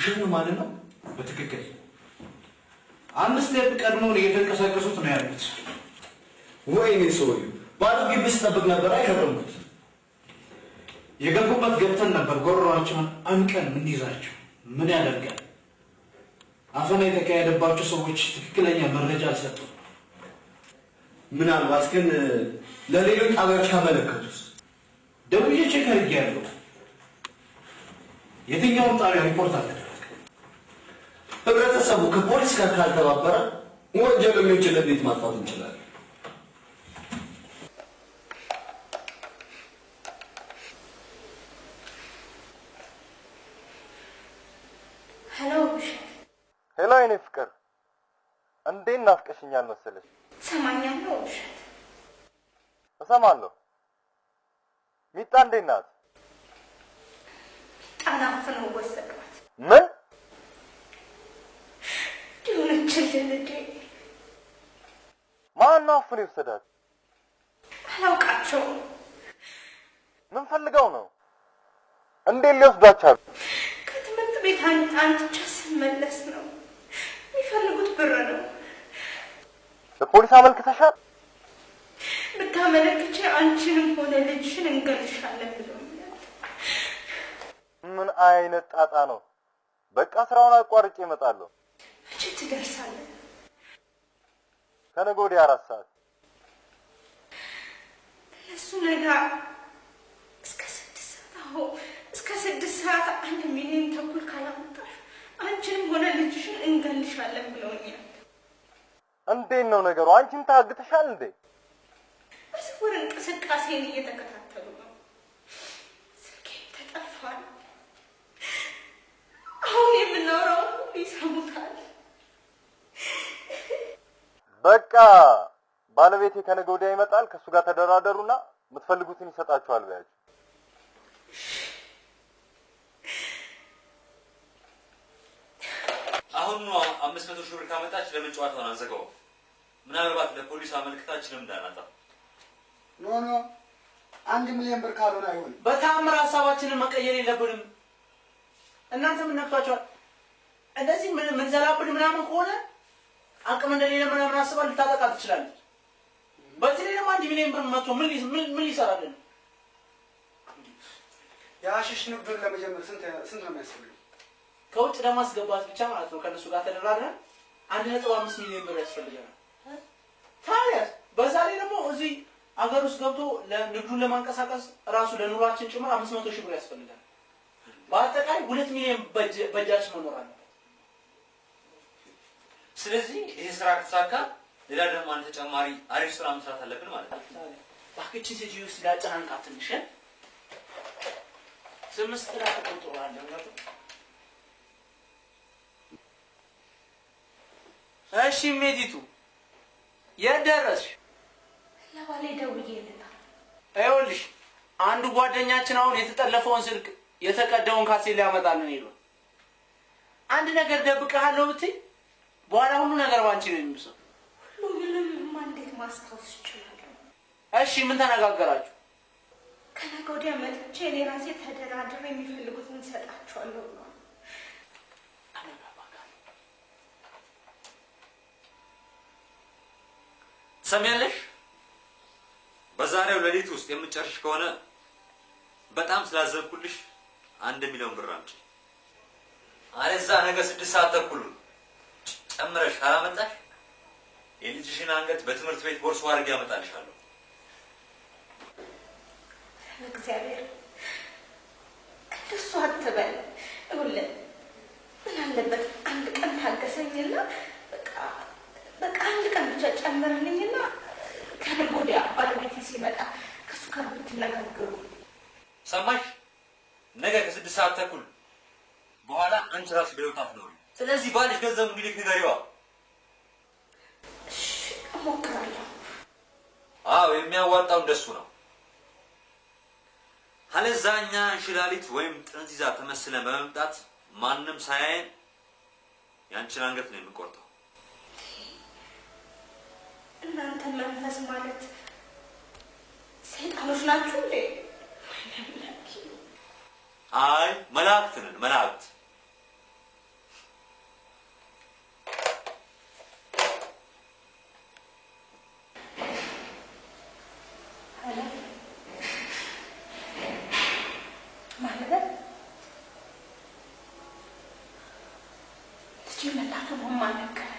ውሸት ነው ማለት ነው? በትክክል 5 ሌት ቀድሞ እየተንቀሳቀሱት ነው ያሉት። ወይኔ ሰውዬው ባዶ ግቢ ስጠብቅ ነበር አይከረሙት። የገቡበት ገብተን ነበር ጎሮአቸውን አንቀን እንይዛቸው። ምን ያደርጋል አፈና የተካሄደባቸው ሰዎች ትክክለኛ መረጃ አልሰጡም። ምናልባት ግን ለሌሎች ጣቢያዎች ካመለከቱስ? ደውዬ ቼክ አድርጌያለሁ። የትኛውም ጣቢያ ሪፖርት አልተደረገም። ህብረተሰቡ ከፖሊስ ጋር ካልተባበረ ወንጀለኞችን እንዴት ማጥፋት እንችላለን? ሄሎ የኔ ፍቅር እንዴት ናፍቀሽኛል መሰለሽ። ሰማኛለሁ ውሸት እሰማለሁ። ሚጣ እንዴት ናት? ጣና አፍነው ወሰዷት። ምን ዲሆነችልን እንዴ? ማን አፍኖ ይወሰዳት? አላውቃቸውም። ምን ፈልገው ነው? እንዴት ሊወስዷቸው? ከትምህርት ቤት አንጥቻ ስመለስ ነው። የሚፈልጉት ብር ነው። ለፖሊስ አመልክተሻል? ብታመለክቼ አንቺንም ሆነ ልጅሽን እንገልሻለን ብለውኛል። ምን አይነት ጣጣ ነው? በቃ ስራውን አቋርጬ እመጣለሁ። መቼ ትደርሳለህ? ከነገ ወዲያ 4 ሰዓት። እሱ ነገ እስከ 6 ሰዓት አሁን እስከ 6 ሰዓት 1 ሚሊዮን ተኩል ካላመጣሽ አንቺንም ሆነ ልጅሽን እንገልሻለን ብለውኛል። እንዴት ነው ነገሩ? አንቺም ታግተሻል እንዴ? በስውር እንቅስቃሴን እየተከታተሉ ነው። ስልኬም ተጠልፏል። አሁን የምናወራው ይሰሙታል። በቃ ባለቤቴ ከነገ ወዲያ ይመጣል። ከሱ ጋር ተደራደሩና የምትፈልጉትን ይሰጣችኋል በያችሁ። አሁን ነው 500 ሺህ ብር ካመጣች ለምን ጨዋታውን አንዘጋው? ምናልባት ለፖሊስ አመልክታችንም እንዳናጣ። ኖ 1 ሚሊዮን ብር ካልሆነ አይሆንም። በታምር ሐሳባችንን መቀየር የለብንም። እናንተ ምን ነክቷችኋል? እንደዚህ ምን ዘላብድ ምናምን ከሆነ አቅም እንደሌለ ምናምን አስባ ልታጠቃ ትችላለች። በዚህ ላይ ደግሞ 1 ሚሊዮን ብር መጥቶ ምን ሊሰራልን? የሐሺሽ ንግዱን ለመጀመር ስንት ነው የሚያስፈልገው? ከውጭ ለማስገባት ብቻ ማለት ነው። ከነሱ ጋር ተደራድረን 1.5 ሚሊዮን ብር ያስፈልገናል። ታዲያ በዛ ላይ ደግሞ እዚህ አገር ውስጥ ገብቶ ለንግዱን ለማንቀሳቀስ ራሱ ለኑሯችን ጭምር 500 ሺህ ብር ያስፈልጋል። በአጠቃላይ 2 ሚሊዮን በእጃችን መኖር አለበት። ስለዚህ ይሄ ስራ ከተሳካ ሌላ ደግሞ አንድ ተጨማሪ አሪፍ ስራ መስራት አለብን ማለት ነው። ባክቺ ሴትዮ ውስጥ ላጨናንቃት ትንሽ ስምስት ላይ ተቆጥሯል ነው። እሺ ሜዲቱ የደረስሽ? ለባሌ ደውዬለታል። አይውልሽ አንዱ ጓደኛችን አሁን የተጠለፈውን ስልክ የተቀደውን ካሴት ሊያመጣልን ሄዶ አንድ ነገር ደብቀሃለሁ ብትይ በኋላ ሁሉ ነገር ባንቺ ነው የሚመስለው። ሁሉንም እንዴት ማስታወስ ይችላል? እሺ ምን ተነጋገራችሁ? ከነገ ወዲያ መጥቼ እኔ ራሴ ተደራድሬ የሚፈልጉትን ሰጣቸዋለሁ ብሏል። ሰሚያለሽ? በዛሬው ሌሊት ውስጥ የምንጨርሽ ከሆነ በጣም ስላዘብኩልሽ 1 ሚሊዮን ብር አምጪ። አለዛ ነገ 6 ሰዓት ተኩል ጨምረሽ ካላመጣሽ የልጅሽን አንገት በትምህርት ቤት ቦርሳ አድርጌ አመጣልሻለሁ። እግዚአብሔር እንደሱ አትበል። ይኸውልህ ምን አለበት አንድ ቀን ታገሰኝና በቃ አንድ ቀን ብቻ ጨምርልኝና ከነገ ወዲያ ባለቤቴ ሲመጣ ከሱ ጋር ብትነጋገሩ። ሰማሽ? ነገ ከ6 ሰዓት ተኩል በኋላ አንቺ ራስሽ በህይወት አትኖሪ። ስለዚህ ባልሽ ገንዘቡ እንዲልክ ንገሪዋ። እሺ እሞክራለሁ። አዎ የሚያዋጣው እንደሱ ነው። አለዛኛ እንሽላሊት ወይም ጥንዚዛ ተመስለን በመምጣት ማንም ሳያየን ያንቺን አንገት ነው የሚቆርጠው። እናንተ መንፈስ ማለት ሰይጣኖች ናችሁ እንዴ? አይ መላእክት ነን፣ መላእክት። ልጄ መታከሙን ማን ነገረ?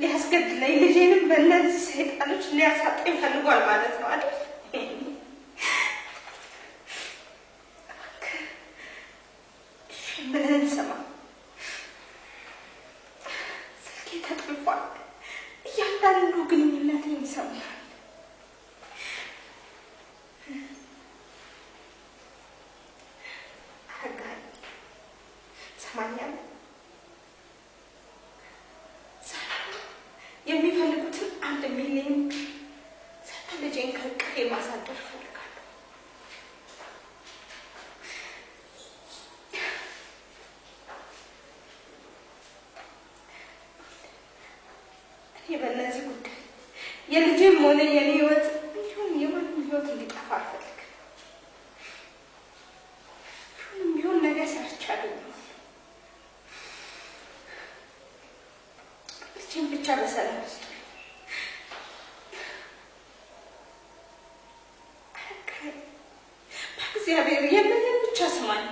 ሊያስገድለኝ ልጄንም በእነዚህ ሰይጣኖች ሊያሳጣኝ ፈልጓል ማለት ነው አይደል? ምን ሰማ? ስልኬ ተጠልፏል። እያንዳንዱ ግንኙነቴን ይሰማል። ሰማኛል። የሚፈልጉትን 1 ሚሊዮን ሰጥተህ ልጄን ከእቅፌ ማሳደር እፈልጋለሁ። እኔ በእነዚህ ጉዳይ የልጄም ሆነ የኔ ህይወት እንዲሁም የማንም ህይወት እንዲጠፋ አልፈልግም። ሁሉም ቢሆን ነገር ሰርቻለሁ። ልጄን ብቻ በሰላም ውስጥ በእግዚአብሔር የምንም ብቻ ስማኝ።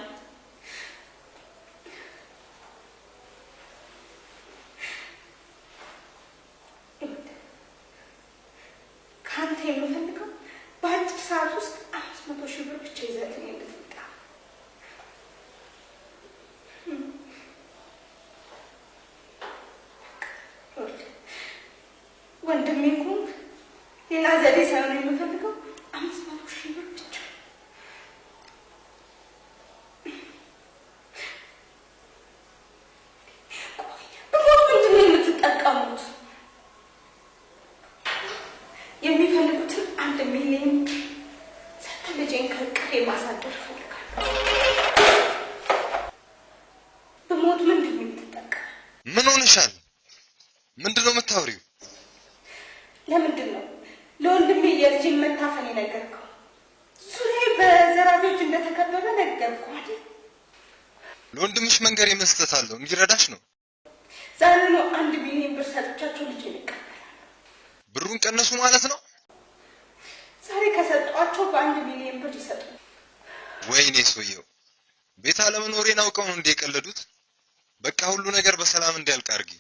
ከአንተ የምፈልገው በአጭር ሰዓት ውስጥ 500 ሺህ ብር ብቻ ይዘህልኝ እንድትመጣ። ወንድሜ ኮንክ ሌላ ዘዴ ሳይሆን የምፈልገው 500 ሺህ ብር ብቻ። ምንድን ነው የምትጠቀሙት? የሚፈልጉትን 1 ሚሊዮን ሰጥተህ ልጄን ከእቅፌ ማሳደር እፈልጋለሁ። በሞት ምንድን ነው የምትጠቀም? ምን ሆነሻል? ምንድን ነው የምታወሪው? ለምንድን ነው ለወንድሜ የልጄን መታፈን የነገርከው? ዙሪያዬ በዘራፊዎች እንደተከበበ ነገርኩህ አይደል? ለወንድምሽ መንገር መስጠት አለው እንዲረዳሽ ነው። ዛሬ ነው 1 ሚሊዮን ብር ሰጥቻቸው ልጄን ይቀበላል። ብሩን ቀነሱ ማለት ነው? ዛሬ ከሰጧቸው በ1 ሚሊዮን ብር ይሰጡ። ወይኔ ሰውየው ቤት አለመኖሬን አውቀው ነው እንደ የቀለዱት። በቃ ሁሉ ነገር በሰላም እንዲያልቅ አድርጊ።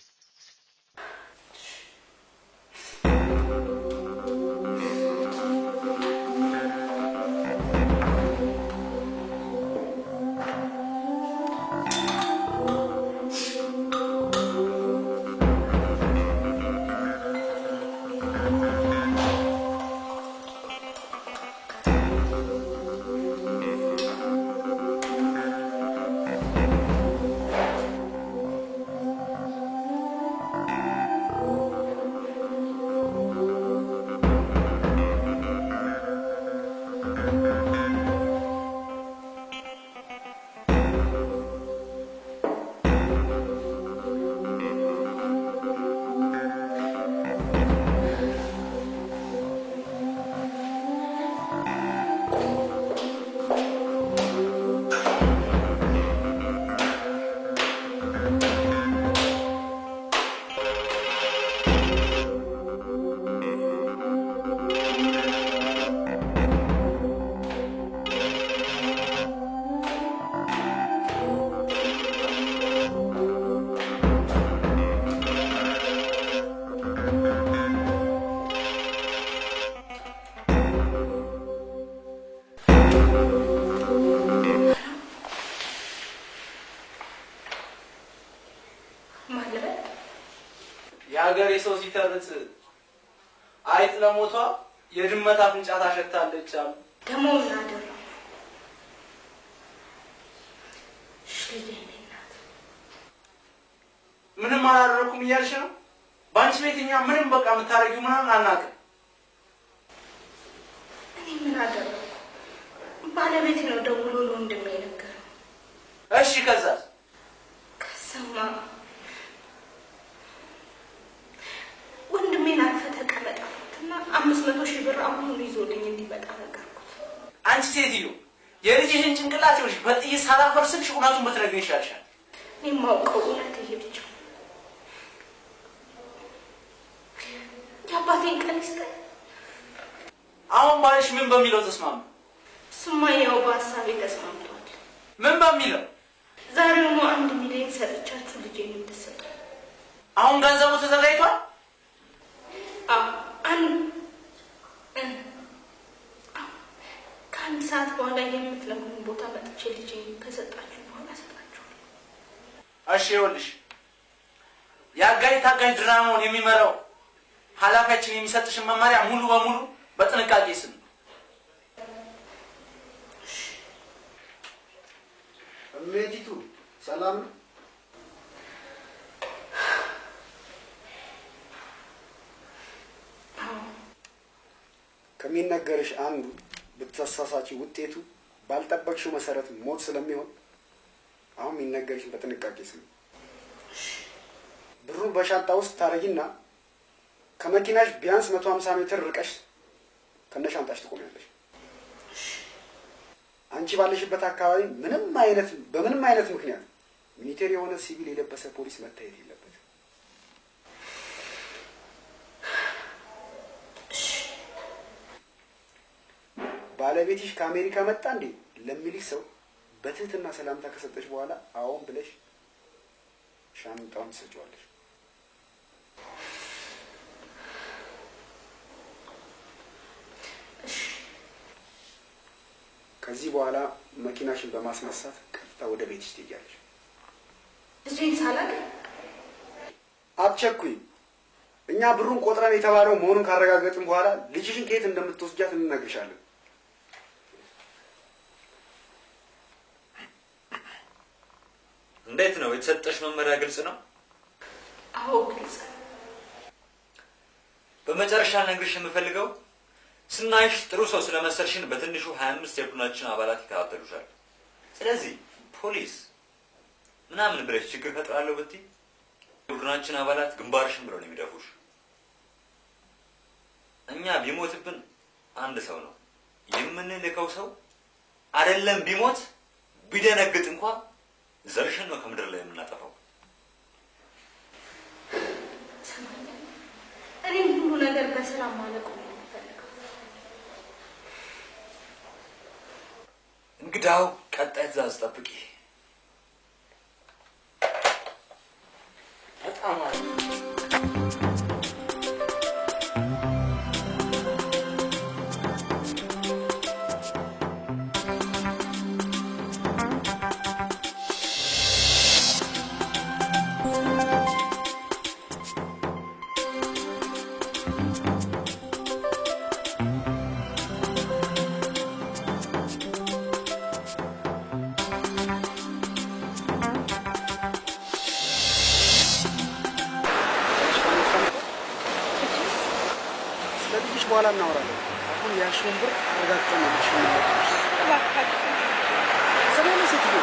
የሀገሬ ሰው ሲተርት አይጥ ለሞቷ የድመት አፍንጫ ታሸታለች አሉ። ደሞ ምን አደረኩ? ምንም አላደረኩም እያልሽ ነው? በአንቺ ቤትኛ ምንም በቃ የምታረጊው ምናምን አናውቅም። እኔ ምን አደረኩ? ባለቤቴ ነው ደውሎ ለወንድሜ የነገረው። እሺ ከዛስ? ከዛማ ወንድሜን አልፈህ ተቀመጥ አልኩትና 500 ሺህ ብር አሁን ይዞልኝ እንዲመጣ ነገርኩት። አንቺ ሴትዮ የልጅሽን ጭንቅላት ይኸውልሽ በጥይት ሳላፈርስልሽ እውነቱን ብትነግሪኝ ይሻልሻል። እኔ የማውቀው እውነት ይሄ ብቻ። የአባቴን ቀን ይስጠኝ። አሁን ባልሽ ምን በሚለው ተስማማ? እሱማ ያው በሀሳቤ ተስማምቷል። ምን በሚለው ዛሬውኑ 1 ሚሊዮን ሰጥቻችሁ ልጄን እንድትሰጡ። አሁን ገንዘቡ ተዘጋጅቷል? ከአንድ ሰዓት በኋላ የምትለምኑን ቦታ መጥቼ ልጄን ከሰጣችሁ በኋላ ሰጣችኋለሁ። እሺ ይኸውልሽ የአጋይ ታጋይ ድራማውን የሚመራው ኃላፊያችን የሚሰጥሽን መመሪያ ሙሉ በሙሉ በጥንቃቄ ስም። እሜቲቱ ሰላም ነው? ከሚነገርሽ አንዱ ብትሳሳቺ ውጤቱ ባልጠበቅሽው መሰረት ሞት ስለሚሆን አሁን የሚነገርሽን በጥንቃቄ ስም። ብሩን በሻንጣ ውስጥ ታረጊና ከመኪናሽ ቢያንስ 150 ሜትር ርቀሽ ከነሻንጣሽ ትቆሚያለሽ። አንቺ ባለሽበት አካባቢ በምንም አይነት ምክንያት ሚሊቴሪ የሆነ ሲቪል የለበሰ ፖሊስ መታየት የለበት። ባለቤትሽ ከአሜሪካ መጣ እንዴ ለሚልሽ ሰው በትህትና ሰላምታ ከሰጠሽ በኋላ አዎን ብለሽ ሻንጣውን ትሰጪዋለሽ። ከዚህ በኋላ መኪናሽን በማስነሳት ቀጥታ ወደ ቤትሽ ትሄጃለሽ። ልጄን ሳላቅ አትቸኩይ። እኛ ብሩን ቆጥረን የተባለው መሆኑን ካረጋገጥን በኋላ ልጅሽን ከየት እንደምትወስጃት እንነግርሻለን። እንዴት ነው የተሰጠሽ መመሪያ ግልጽ ነው? አዎ ግልጽ። በመጨረሻ ነግርሽ የምፈልገው ስናይሽ ጥሩ ሰው ስለመሰልሽን በትንሹ 25 የቡድናችን አባላት ይከታተሉሻል። ስለዚህ ፖሊስ ምናምን ብለሽ ችግር ፈጥራለሁ ብትይ የቡድናችን አባላት ግንባርሽን ብለው ነው የሚደፉሽ። እኛ ቢሞትብን አንድ ሰው ነው የምንልከው። ሰው አይደለም ቢሞት ቢደነግጥ እንኳን ዘርሽን ነው ከምድር ላይ የምናጠፋው። እኔ ሁሉ ነገር በሰላም ማለቁ ነው የምፈልገው። እንግዳው ቀጣይ ትዕዛዝ ጠብቂ። በጣም አሪፍ። በኋላ እናወራለን። አሁን ያሽውን ብር አረጋግጠን ነው ልጅሽ እባክህ ሰላም ሴትዮ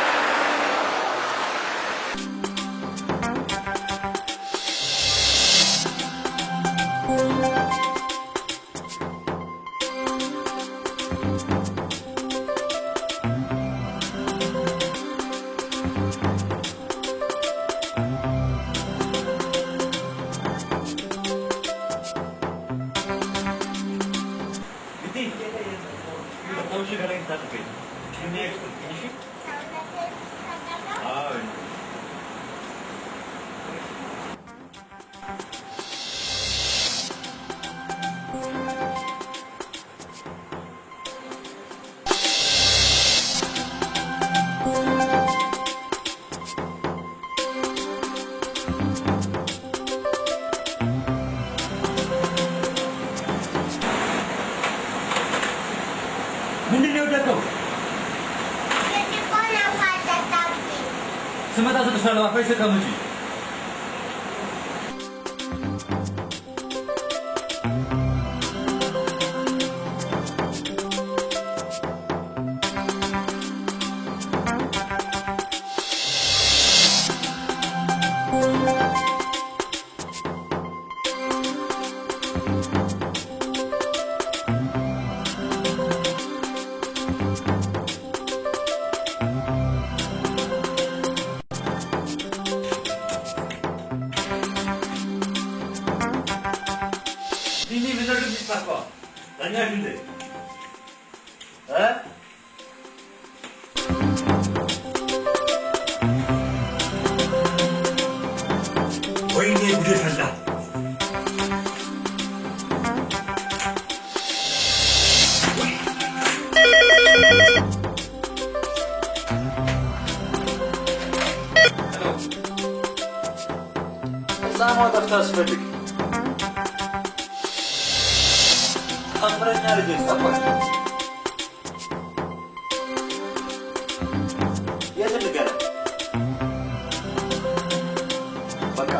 ስመጣ ተጥፋለ አፋይ ተቀመጪ። Anne şimdi. He? ማጠፍታ አስፈልግ ታምረኛ ልጅ ጠፋች የትልገለ በቃ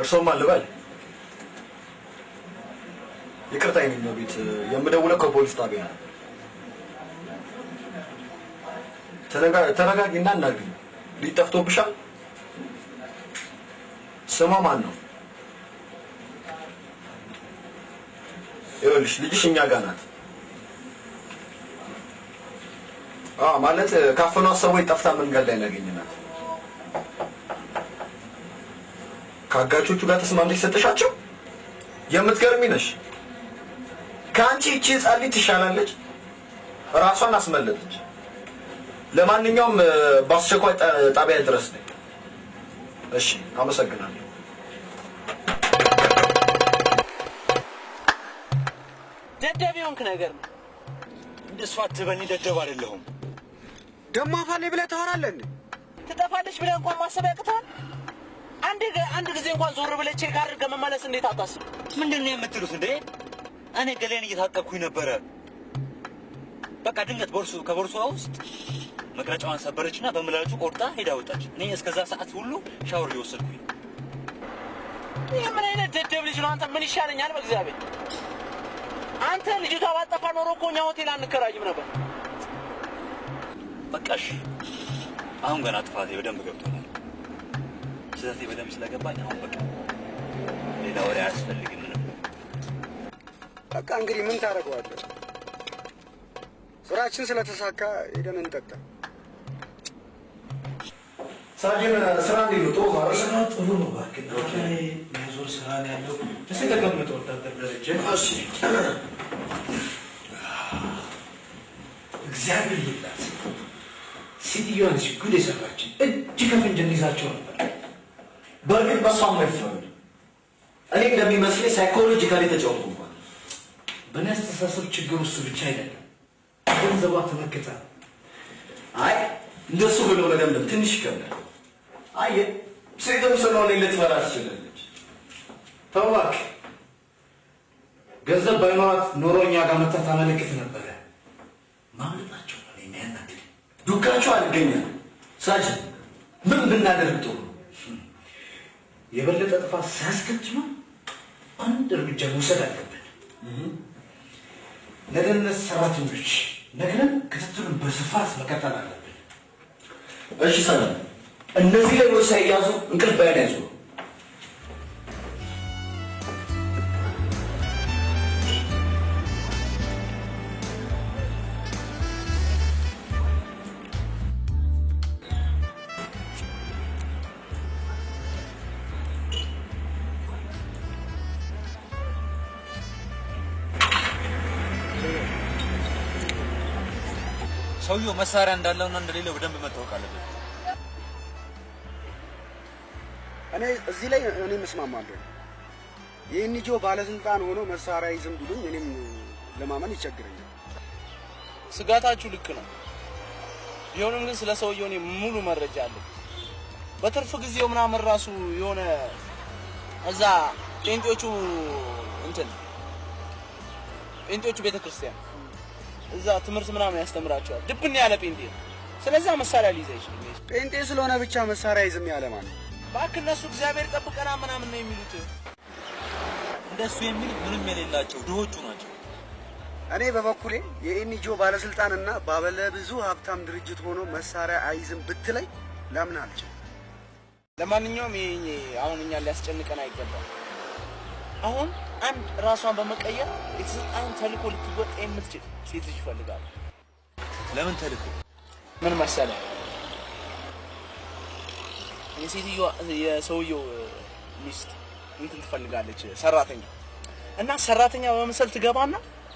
እርሶም አልበል ይቅርታ ነው ቤት የምደውለው ከፖሊስ ጣቢያ ነው። ተረጋጊና እናግኝ። ሊጠፍቶብሻል? ስሟ ማን ነው? ይኸውልሽ ልጅሽ እኛ ጋር ናት። ማለት ካፈኗት ሰዎች ጠፍታ መንገድ ላይ እናገኘናት። ካጋቾቹ ጋር ተስማምተሽ ሰጠሻቸው? የምትገርሚ ነሽ። ከአንቺ እቺ ህፃን ልጅ ትሻላለች። ራሷን አስመለጠች። ለማንኛውም በአስቸኳይ ጣቢያ ድረስ ነኝ። እሺ አመሰግናለሁ። ደደብ የሆንክ ነገር ነው። እንደሷ አትበልኝ፣ ደደብ አይደለሁም። ደሞ አፋሌ ብለህ ታወራለህ እንዴ? ትጠፋለች ብለህ እንኳን ማሰብ ያቅታል? አንድ ጊዜ እንኳን ዞር ብለህ ቼክ አድርገህ መመለስ እንዴት አታስብ? ምንድነው የምትሉት እንዴ? እኔ ገሌን እየታጠብኩኝ ነበረ። በቃ ድንገት ከቦርሷ ውስጥ መቅረጫዋን ሰበረችና በምላጩ ቆርጣ ሄዳ ወጣች። እኔ እስከዛ ሰዓት ሁሉ ሻወር እየወሰድኩኝ። ይሄ ምን አይነት ደደብ ልጅ ነው? አንተ ምን ይሻለኛል በእግዚአብሔር። አንተ ልጅቷ ባጠፋ ኖሮ እኮ እኛ ሆቴል አንከራይም ነበር። በቃ እሺ፣ አሁን ገና ጥፋቴ በደንብ ገብቶኛል። ስለዚህ በደንብ ስለገባኝ አሁን በቃ ሌላ ወሬ አያስፈልግም። በቃ እንግዲህ ምን ታደርገዋለህ? ስራችን ስለተሳካ ሄደን እንጠጣ። ሳጅን ስራ እንዴት ነው? ጥሩ ማለት ስራ ጥሩ ነው። እባክህ ላይ የዞር ስራ ነው ያለው። እስኪ ተቀምጥ ወጣት ደረጀ። እሺ እግዚአብሔር ይላል። ሲዲዮን ጉድ የሰራችን እጅ ከፍንጅ እንይዛቸው ነበር። በእርግጥ በሷም አይፈረድ። እኔ እንደሚመስለኝ ሳይኮሎጂካሊ ተጫውቶ እንኳን በእኔ አስተሳሰብ ችግሩ እሱ ብቻ አይደለም። ገንዘቧ ተመክታ። አይ እንደሱ ብሎ መደምደም ትንሽ ይከብዳል። አይ ሴትም ስለሆነ ልትፈራ ትችላለች። ተው እባክህ። ገንዘብ ባይኖራት ኖሮ እኛ ጋር መታ ታመለክት ነበረ። ማምለጣቸው ነው የሚያናግድ። ዱካቸው አልገኛል። ሳጅን ምን ብናደርግ ጥሩ? የበለጠ ጥፋት ሳያስከትሉ አንድ እርምጃ መውሰድ አለብን። ለደህንነት ሰራተኞች ነግረን ክትትሉን በስፋት መቀጠል አለብን። እሺ ሰላም። እነዚህ ሌሎች ሳይያዙ እንቅልፍ ባያያዙ ሰውየው መሳሪያ እንዳለውና እንደሌለው በደንብ መታወቅ አለበት። እኔ እዚህ ላይ መስማማለሁ። የኤንጂኦ ባለስልጣን ሆኖ መሳሪያ ይዝም ቢሉኝ እኔም ለማመን ይቸግረኛል። ስጋታችሁ ልክ ነው። ቢሆንም ግን ስለ ሰውየው እኔ ሙሉ መረጃ አለኝ። በትርፍ ጊዜው ምናምን ራሱ የሆነ እዛ ጴንጤዎቹ ቤተክርስቲያን እዛ ትምህርት ምናምን ያስተምራቸዋል። ድብን ያለ ጴንጤ ነው። ስለዚህ መሳሪያ ሊይዝ አይችልም። ጴንጤ ስለሆነ ብቻ መሳሪያ ይዝም ያለ ማለት እባክህ እነሱ እግዚአብሔር ጠብቀና ምናምን ነው የሚሉት። እንደሱ የሚሉት ምንም የሌላቸው ድሆቹ ናቸው። እኔ በበኩሌ የኤንጂኦ ባለስልጣንና ባለብዙ ሀብታም ድርጅት ሆኖ መሳሪያ አይዝም ብትለኝ ላምን አልችልም። ለማንኛውም ይሄ አሁን እኛን ሊያስጨንቀን አይገባም። አሁን አንድ ራሷን በመቀየር የተሰጣን ተልእኮ ልትወጣ የምትችል ሴት ልጅ ይፈልጋል። ለምን ተልእኮ? ምን መሰለህ? የሰውየው ሚስት እንትን ትፈልጋለች ሰራተኛ እና ሰራተኛ በመሰል ትገባና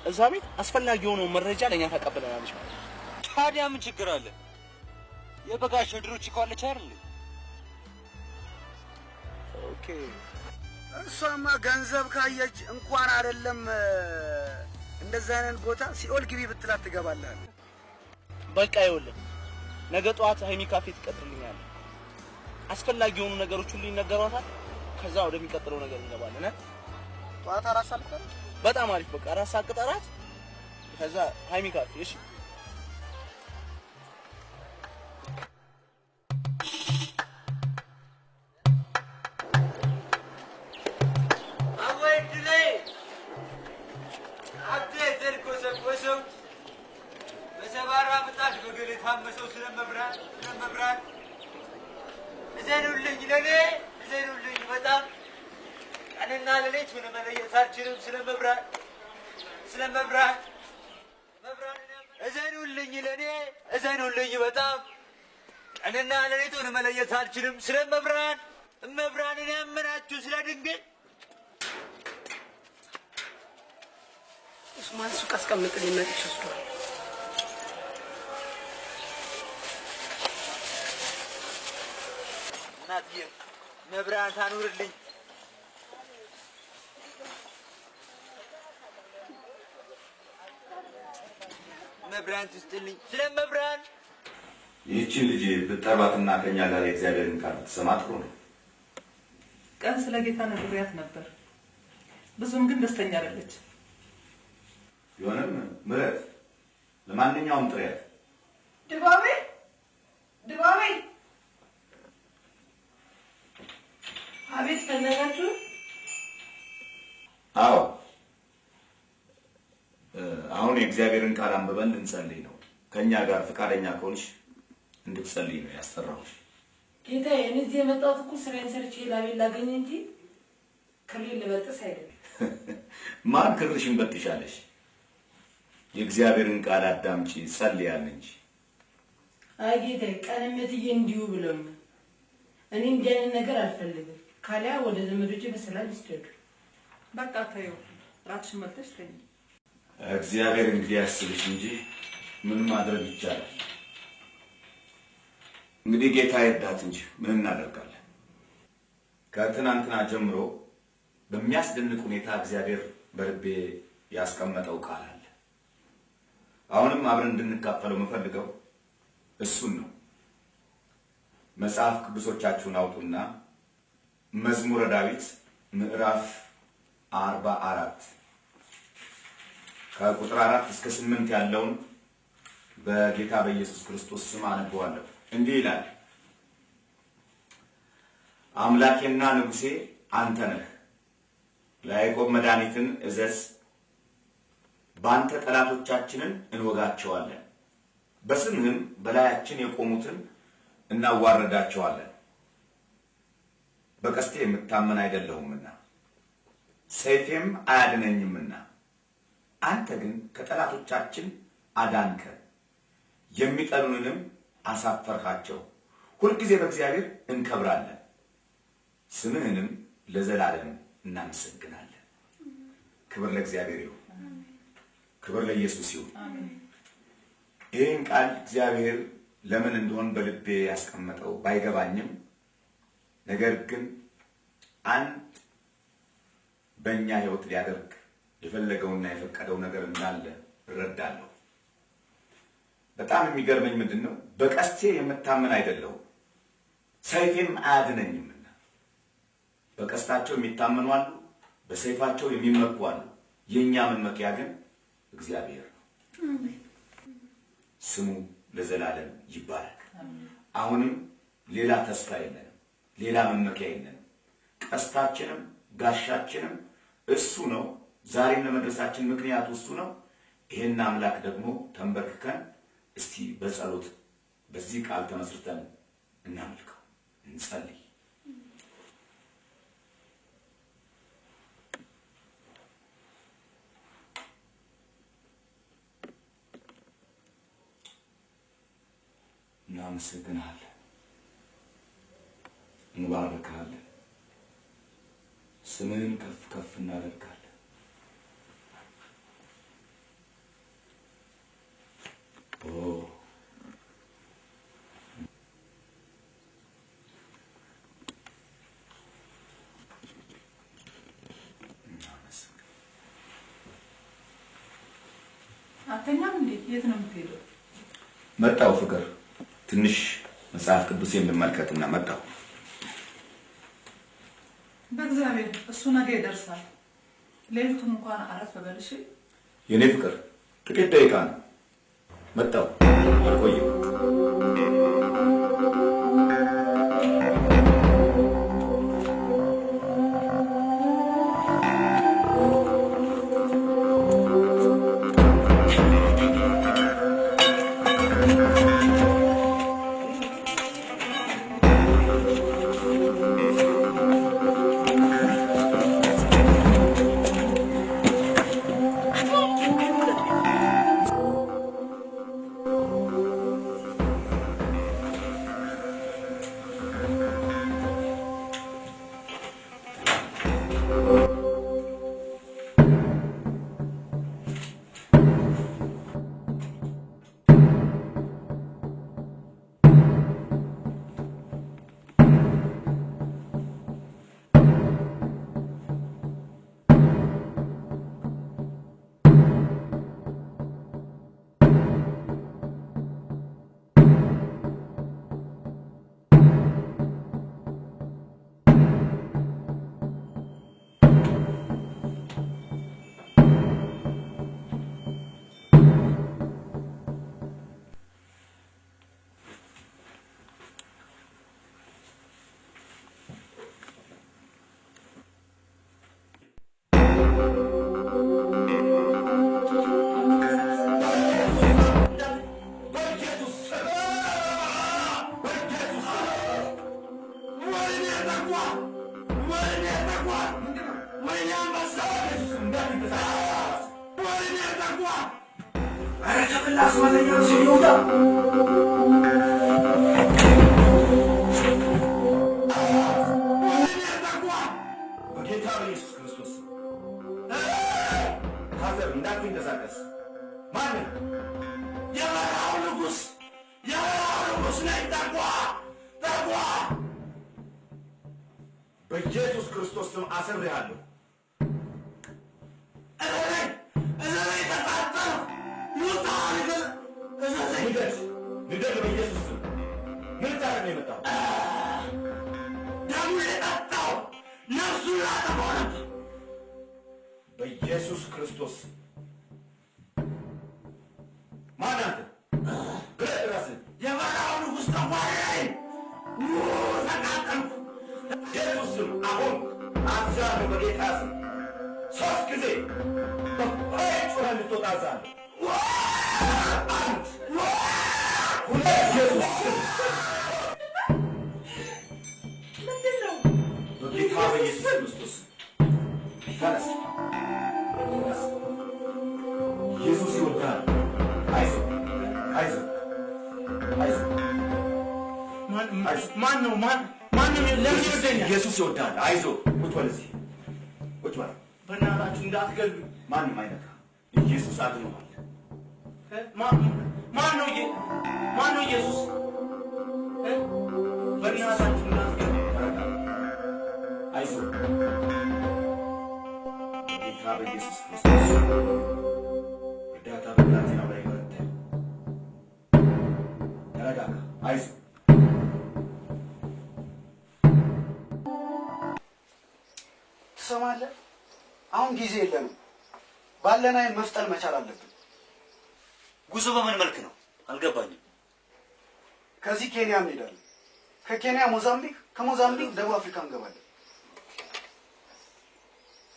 እዛ ቤት አስፈላጊ የሆነው መረጃ ለኛ ታቀበለናለች ማለት ነው። ታዲያ ምን ችግር አለ? የበጋሽ ድሮች ይቋለች አይደል? ኦኬ እሷማ ገንዘብ ካየች እንኳን አይደለም እንደዛ አይነት ቦታ ሲኦል ግቢ ብትላት ትገባለህ። በቃ ይኸውልህ ነገ ጠዋት ሃይሚ ካፌ ትቀጥርልኛለህ። አስፈላጊ የሆኑ ነገሮች ሁሉ ይነገሯታል። ከዛ ወደሚቀጥለው ነገር እንገባለን። ጠዋት 4 ሰዓት ቀረ። በጣም አሪፍ። በቃ 4 ሰዓት ቅጠራት። ከዛ ሃይሚ ካፌ። እሺ ታመሰው ስለመብራት እዘኑልኝ ለኔ እዘኑልኝ በጣም ቀንና ሌሊት ምን መለየት አልችልም ስለመብራት እዘኑልኝ ለኔ እዘኑልኝ በጣም ቀንና ሌሊት ምን መለየት አልችልም ስለመብራት መብራንን ያመናችሁ ስለ ድንግል ኡስማን ሱቅ አስቀምጥልኝ መጥቼ ወስዷል። እናትዬ መብራት ታኑርልኝ። መብራት ትስጥልኝ ስለመብራት። ይህችን ልጅ ብትጠሯትና ከኛ ጋር የእግዚአብሔርን ቃል ብትሰማ ጥሩ ነው። ቀን ስለ ጌታ ነግሬያት ነበር። ብዙም ግን ደስተኛ አይደለች። ቢሆንም ምረት ለማንኛውም ጥሪያት። ድባቤ አቤት ፈለጋችሁ? አዎ አሁን የእግዚአብሔርን ቃል አንብበን ልንጸልይ ነው። ከኛ ጋር ፈቃደኛ ከሆንሽ እንድትጸልይ ነው ያስጠራሁሽ። ጌታዬ እኔ እዚህ የመጣሁት እኮ ስራዬን ሰርቼ ላቤን ላገኝ እንጂ ክሬን ልበጥስ አይደለም። ማን ክርሽን በጥሻለሽ? የእግዚአብሔርን ቃል አዳምጪ ጸልያለሽ እንጂ። አይ ጌታዬ ቀንመትዬ እንዲሁ ብለው እኔ እንዲህ አይነት ነገር አልፈልግም። ካሊያ ወደ ዘመዶቼ በሰላም ይስደዱ። በቃ ተይው፣ ራስሽን መጥተሽ ተኝ። እግዚአብሔር እንግዲህ ያስብሽ እንጂ ምን ማድረግ ይቻላል? እንግዲህ ጌታ ይርዳት እንጂ ምን እናደርጋለን? ከትናንትና ጀምሮ በሚያስደንቅ ሁኔታ እግዚአብሔር በልቤ ያስቀመጠው ቃል አለ። አሁንም አብረን እንድንካፈለው የምፈልገው እሱን ነው። መጽሐፍ ቅዱሶቻችሁን አውጡና መዝሙረ ዳዊት ምዕራፍ 44 ከቁጥር 4 እስከ 8 ያለውን በጌታ በኢየሱስ ክርስቶስ ስም አነበዋለሁ። እንዲህ ይላል። አምላኬና ንጉሴ አንተ ነህ፣ ለያዕቆብ መድኃኒትን እዘዝ። በአንተ ጠላቶቻችንን እንወጋቸዋለን፣ በስምህም በላያችን የቆሙትን እናዋርዳቸዋለን። በቀስቴ የምታመን አይደለሁምና ሰይፌም አያድነኝምና አንተ ግን ከጠላቶቻችን አዳንከ፣ የሚጠሉንንም አሳፈርካቸው። ሁልጊዜ በእግዚአብሔር እንከብራለን፣ ስምህንም ለዘላለም እናመሰግናለን። ክብር ለእግዚአብሔር ይሁን፣ ክብር ለኢየሱስ ይሁን። ይህን ቃል እግዚአብሔር ለምን እንደሆነ በልቤ ያስቀመጠው ባይገባኝም ነገር ግን አንድ በእኛ ህይወት ሊያደርግ የፈለገውና የፈቀደው ነገር እንዳለ እረዳለሁ። በጣም የሚገርመኝ ምንድነው? በቀስቴ የምታመን አይደለሁም ሰይፌም አያድነኝምና። በቀስታቸው የሚታመኑ አሉ፣ በሰይፋቸው የሚመኩ አሉ። የኛ መመኪያ ግን እግዚአብሔር ነው። ስሙ ለዘላለም ይባረክ። አሁንም ሌላ ተስፋ የለንም፣ ሌላ መመኪያ የለንም። ቀስታችንም ጋሻችንም እሱ ነው። ዛሬም ለመድረሳችን ምክንያቱ እሱ ነው። ይሄን አምላክ ደግሞ ተንበርክከን እስቲ በጸሎት በዚህ ቃል ተመስርተን እናምልከው፣ እንጸልይ። እናመሰግናለን፣ እንባርካለን፣ ስምህን ከፍ ከፍ እናደርጋለን። አተኛም እንዴ? የት ነው የምትሄደው? መጣው ፍቅር፣ ትንሽ መጽሐፍ ቅዱሴን ልመልከትና መጣው። በእግዚአብሔር እሱ ነገ ይደርሳል። ሌሊቱን እንኳን አረፍ በልሽ። የኔ ፍቅር ጥቂት ደቂቃ ነው። መጣው አልቆይም። በኢየሱስ ክርስቶስ ስም አስሬሃለሁ። ንገር በኢየሱስ ስም። ምን ታረግ ነው የመጣው? ደሙ የጠጣው ነፍሱ ላጠፋው ነበር። በኢየሱስ ክርስቶስ ማን አንተ? ግለጥ ራስህን። የበረሃው ንጉሥ ተጓዳኝ ተቃጠልኩ። ኢየሱስ ስም አሁን አዝዣለሁ። በጌታ ስም 3 ጊዜ በኃይል ጮኸህ እንድትወጣ አዝዣለሁ። አንድ ሁለት ኢየሱስ ስም ምንድን ነው? በጌታ በኢየሱስ ክርስቶስ ተነስ። ኢየሱስ ይወዳል። አይዞህ አይዞህ አይዞህ። ማን ነው? ለምን ይወደኛል? ኢየሱስ ይወዳል። አይዞህ ቁጭ በል እዚህ ቁጭ በል። በእናታችሁ እንዳትገሉ። ማንም አይነካ። ኢየሱስ አድኖሃል። ማን ነው ኢየሱስ? በእናታችሁ እንዳትገሉ። አይዞህ በጌታ በኢየሱስ ክርስቶስ እርዳታ በብላቴናው ላይ በረታ። ተረጋጋ። አይዞህ ትሰማለህ? አሁን ጊዜ የለንም። ባለን አይን መፍጠን መቻል አለብን። ጉዞ በምን መልክ ነው? አልገባኝም። ከዚህ ኬንያ እንሄዳለን። ከኬንያ ሞዛምቢክ፣ ከሞዛምቢክ ደቡብ አፍሪካ እንገባለን።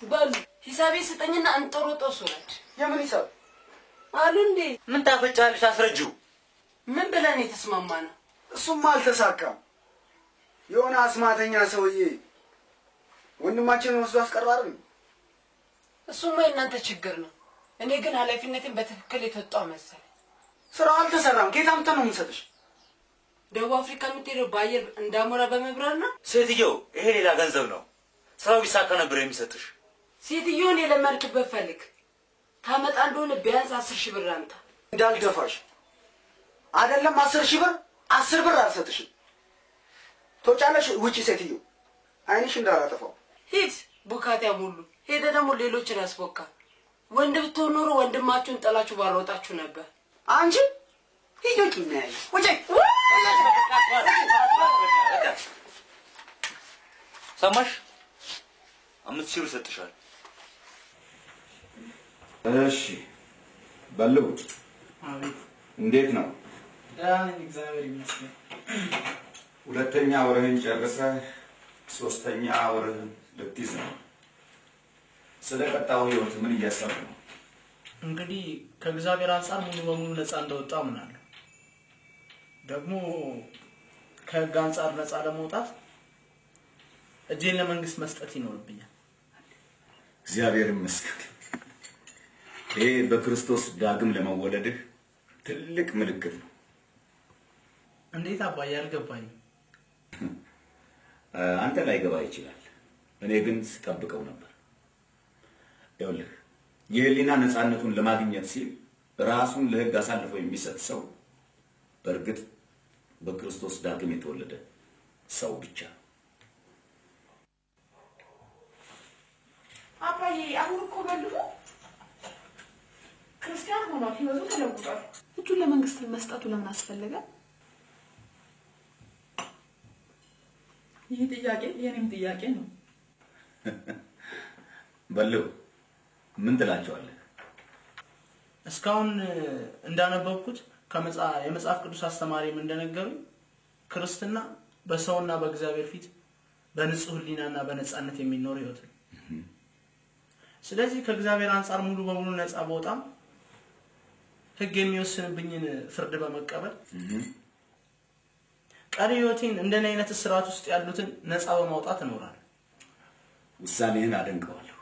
በሉ ሂሳቤ ስጠኝና እንጦሮጦስ ወላድ። የምን ሂሳብ አሉ እንዴ? ምን ታፈጫለሽ? አስረጂው። ምን ብለን የተስማማ ነው? እሱማ አልተሳካም። የሆነ አስማተኛ ሰውዬ ወንድማችንን ወስዶ አስቀራርን። እሱማ የእናንተ ችግር ነው። እኔ ግን ኃላፊነቴን በትክክል የተወጣው መሰለኝ። ስራው አልተሰራም። ከየት አምጥተን ነው የምንሰጥሽ? ደቡብ አፍሪካ የምትሄደው በአየር እንዳሞራ በመብረር ነው? ሴትየው ይሄ ሌላ ገንዘብ ነው። ስራው ቢሳካ ነበር የሚሰጥሽ። ሴትዮን የለመድክበት ፈልግ። ታመጣ እንደሆነ ቢያንስ 10,000 ብር አምጣ። እንዳልደፋሽ አይደለም 10,000 ብር 10 ብር አልሰጥሽም። ተወጫለሽ። ውጪ ሴትዮ፣ አይንሽ እንዳላጠፋው። ሂድ ቡካታ ሙሉ ሄደ። ደግሞ ሌሎችን አስቦካ። ወንድ ብትሆን ኖሮ ወንድማችሁን ጠላችሁ ባሮጣችሁ ነበር። አንቺ ሂጂ ነይ ውጪ። ሰማሽ? 5,000 ብር ሰጥሻል። እሺ በልው። አቤት። እንዴት ነው? ደህና ነኝ እግዚአብሔር ይመስገን። ሁለተኛ ወርህን ጨርሰህ ሶስተኛ ወርህን ልትይዝ ነው። ስለ ቀጣዩ ህይወት ምን እያሰብህ ነው? እንግዲህ ከእግዚአብሔር አንጻር ሙሉ በሙሉ ነፃ እንደወጣ ምናለሁ። ደግሞ ከህግ አንጻር ነፃ ለመውጣት እጄን ለመንግስት መስጠት ይኖርብኛል። እግዚአብሔር ይመስገን። ይሄ በክርስቶስ ዳግም ለመወለድህ ትልቅ ምልክት ነው። እንዴት አባዬ? አልገባኝም። አንተ ላይ ገባ ይችላል። እኔ ግን ስጠብቀው ነበር። ይኸውልህ የህሊና ነፃነቱን ለማግኘት ሲል ራሱን ለህግ አሳልፎ የሚሰጥ ሰው በእርግጥ በክርስቶስ ዳግም የተወለደ ሰው ብቻ። አባዬ አሁን እኮ በልሁ ክርስቲያን ሆኗል። ህይወቱ ተለውጧል። እጁን ለመንግስት መስጠቱ ለምን አስፈለገ? ይህ ጥያቄ የኔም ጥያቄ ነው። በለው ምን ትላቸዋለህ? እስካሁን እንዳነበብኩት የመጽሐፍ ቅዱስ አስተማሪም እንደነገሩኝ ክርስትና በሰውና በእግዚአብሔር ፊት በንጹህ ህሊናና በነፃነት የሚኖር ህይወት ነው። ስለዚህ ከእግዚአብሔር አንጻር ሙሉ በሙሉ ነፃ በወጣም ህግ የሚወስንብኝን ፍርድ በመቀበል ቀሪ ህይወቴን እንደኔ አይነት ስርዓት ውስጥ ያሉትን ነፃ በማውጣት እኖራለሁ። ውሳኔህን አደንቀዋለሁ።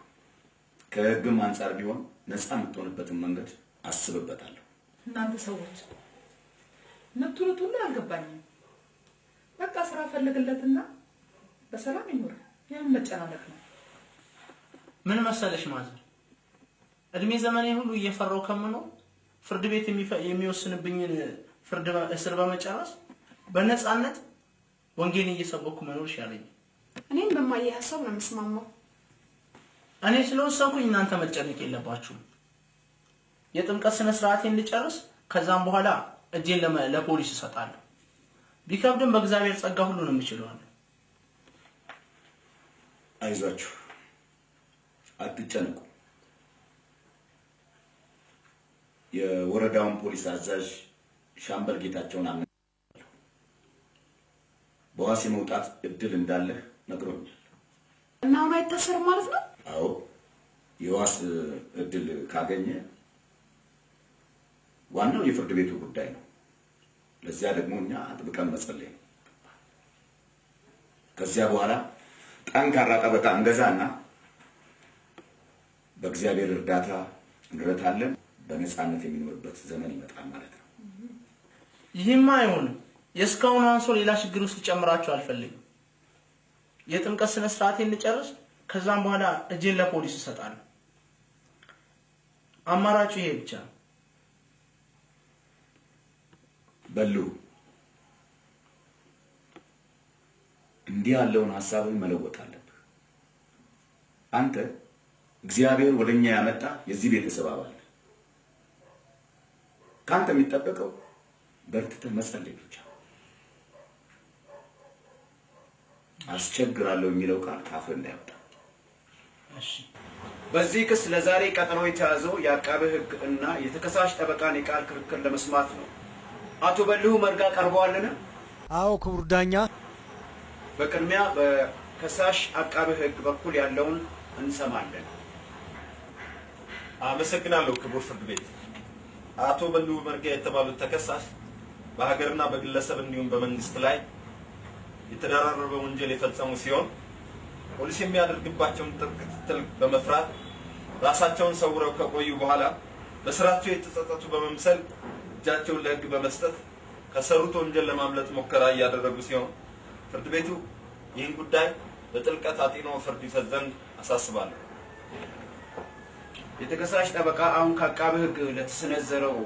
ከህግም አንጻር ቢሆን ነፃ የምትሆንበትን መንገድ አስብበታለሁ። እናንተ ሰዎች የምትሉት ሁሉ አልገባኝም። በቃ ስራ ፈልግለትና በሰላም ይኖር። ያን መጨናነቅ ነው። ምን መሰለሽ ማዘር፣ እድሜ ዘመኔ ሁሉ እየፈራው ከምኖር ፍርድ ቤት የሚወስንብኝን ፍርድ እስር በመጨረስ በነፃነት ወንጌልን እየሰበኩ መኖር ይሻለኝ። እኔም በማየ ሐሳብ ነው የምስማማው። እኔ ስለወሰንኩኝ እናንተ መጨነቅ የለባችሁም። የጥምቀት ስነ ስርዓቴን ልጨርስ፣ ከዛም በኋላ እጄን ለፖሊስ እሰጣለሁ። ቢከብድም በእግዚአብሔር ጸጋ ሁሉንም እችላለሁ። አይዟችሁ፣ አትጨነቁ። የወረዳውን ፖሊስ አዛዥ ሻምበል ጌታቸውን አመን በዋስ የመውጣት እድል እንዳለ ነግሮኛል። እና አሁን አይታሰርም ማለት ነው? አዎ፣ የዋስ እድል ካገኘ ዋናው የፍርድ ቤቱ ጉዳይ ነው። ለዚያ ደግሞ እኛ አጥብቀን መጸለይ ነው። ከዚያ በኋላ ጠንካራ ጠበቃ እንገዛና በእግዚአብሔር እርዳታ እንረታለን። በነፃነት የሚኖርበት ዘመን ይመጣል ማለት ነው። ይህማ አይሆንም። የእስካሁን አንሶ ሌላ ችግር ውስጥ ጨምራችሁ አልፈልግም። የጥምቀት ስነ ስርዓቴን ልጨርስ፣ ከዛም በኋላ እጄን ለፖሊስ እሰጣለሁ። አማራጩ ይሄ ብቻ ነው። በሉ እንዲህ ያለውን ሐሳብን መለወጥ አለብህ። አንተ እግዚአብሔር ወደኛ ያመጣ የዚህ ቤተሰብ አባል ነህ። ካንተ የሚጠበቀው በርትተህ መጸለይ ብቻ። አስቸግራለሁ የሚለው ቃል ካፍህ እንዳይወጣ። እሺ። በዚህ ክስ ለዛሬ ቀጠሮ የተያዘው የአቃቤ ሕግ እና የተከሳሽ ጠበቃን የቃል ክርክር ለመስማት ነው። አቶ በልሁ መርጋ ቀርበዋልን? አዎ ክቡር ዳኛ። በቅድሚያ በከሳሽ አቃቤ ሕግ በኩል ያለውን እንሰማለን። አመሰግናለሁ ክቡር ፍርድ ቤት። አቶ በልሁ መርጋ የተባሉት ተከሳሽ በሀገርና በግለሰብ እንዲሁም በመንግስት ላይ የተደራረበ ወንጀል የፈጸሙ ሲሆን ፖሊስ የሚያደርግባቸውን ጥብቅ ክትትል በመፍራት ራሳቸውን ሰውረው ከቆዩ በኋላ በስራቸው የተጸጸቱ በመምሰል እጃቸውን ለሕግ በመስጠት ከሰሩት ወንጀል ለማምለጥ ሙከራ እያደረጉ ሲሆን ፍርድ ቤቱ ይህን ጉዳይ በጥልቀት አጢኖ ፍርድ ይሰጥ ዘንድ አሳስባለሁ። የተከሳሽ ጠበቃ አሁን ከአቃቤ ሕግ ለተሰነዘረው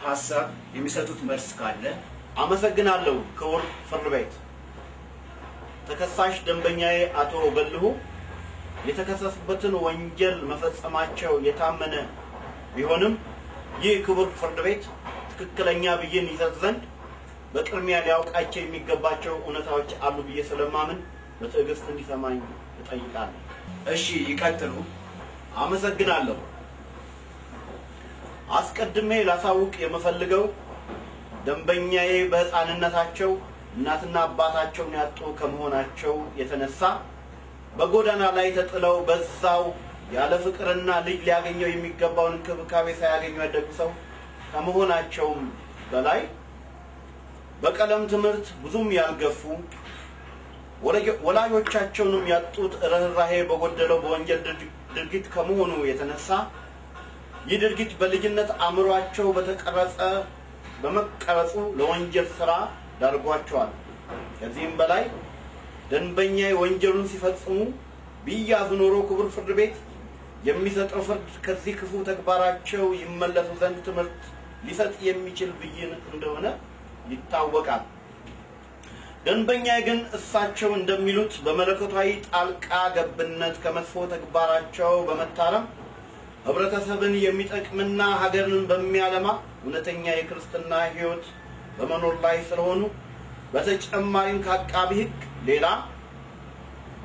ሐሳብ የሚሰጡት መልስ ካለ? አመሰግናለሁ ክቡር ፍርድ ቤት። ተከሳሽ ደንበኛዬ አቶ በልሁ የተከሰሱበትን ወንጀል መፈጸማቸው የታመነ ቢሆንም ይህ ክቡር ፍርድ ቤት ትክክለኛ ብይን ይሰጥ ዘንድ በቅድሚያ ሊያውቃቸው የሚገባቸው እውነታዎች አሉ ብዬ ስለማምን በትዕግስት እንዲሰማኝ እጠይቃለሁ። እሺ ይቀጥሉ። አመሰግናለሁ። አስቀድሜ ላሳውቅ የምፈልገው ደንበኛዬ በሕፃንነታቸው እናትና አባታቸውን ያጡ ከመሆናቸው የተነሳ በጎዳና ላይ ተጥለው በዛው ያለ ፍቅርና ልጅ ሊያገኘው የሚገባውን እንክብካቤ ሳያገኙ ያደጉ ሰው ከመሆናቸውም በላይ በቀለም ትምህርት ብዙም ያልገፉ ወላጆቻቸውንም ያጡት ርህራሄ በጎደለው በወንጀል ድርጊት ከመሆኑ የተነሳ ይህ ድርጊት በልጅነት አእምሯቸው በመቀረጹ ለወንጀል ስራ ዳርጓቸዋል። ከዚህም በላይ ደንበኛዬ ወንጀሉን ሲፈጽሙ ቢያዙ ኖሮ ክቡር ፍርድ ቤት የሚሰጠው ፍርድ ከዚህ ክፉ ተግባራቸው ይመለሱ ዘንድ ትምህርት ሊሰጥ የሚችል ብይን እንደሆነ ይታወቃል። ደንበኛዬ ግን እሳቸው እንደሚሉት በመለኮታዊ ጣልቃ ገብነት ከመጥፎ ተግባራቸው በመታረም ህብረተሰብን የሚጠቅምና ሀገርን በሚያለማ እውነተኛ የክርስትና ሕይወት በመኖር ላይ ስለሆኑ በተጨማሪም ከአቃቤ ሕግ ሌላ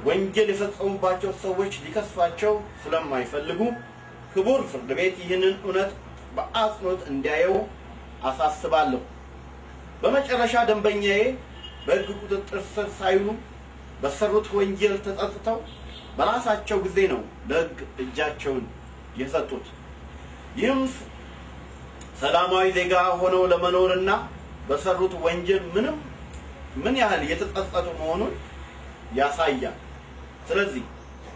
ወንጀል የፈጸሙባቸው ሰዎች ሊከሷቸው ስለማይፈልጉ ክቡር ፍርድ ቤት ይህንን እውነት በአጽንኦት እንዲያየው አሳስባለሁ። በመጨረሻ ደንበኛዬ በሕግ ቁጥጥር ስር ሳይሉ በሰሩት ወንጀል ተጸጽተው በራሳቸው ጊዜ ነው ለሕግ እጃቸውን የሰጡት። ይህም ሰላማዊ ዜጋ ሆነው ለመኖርና በሰሩት ወንጀል ምን ያህል የተጸጸቱ መሆኑን ያሳያል። ስለዚህ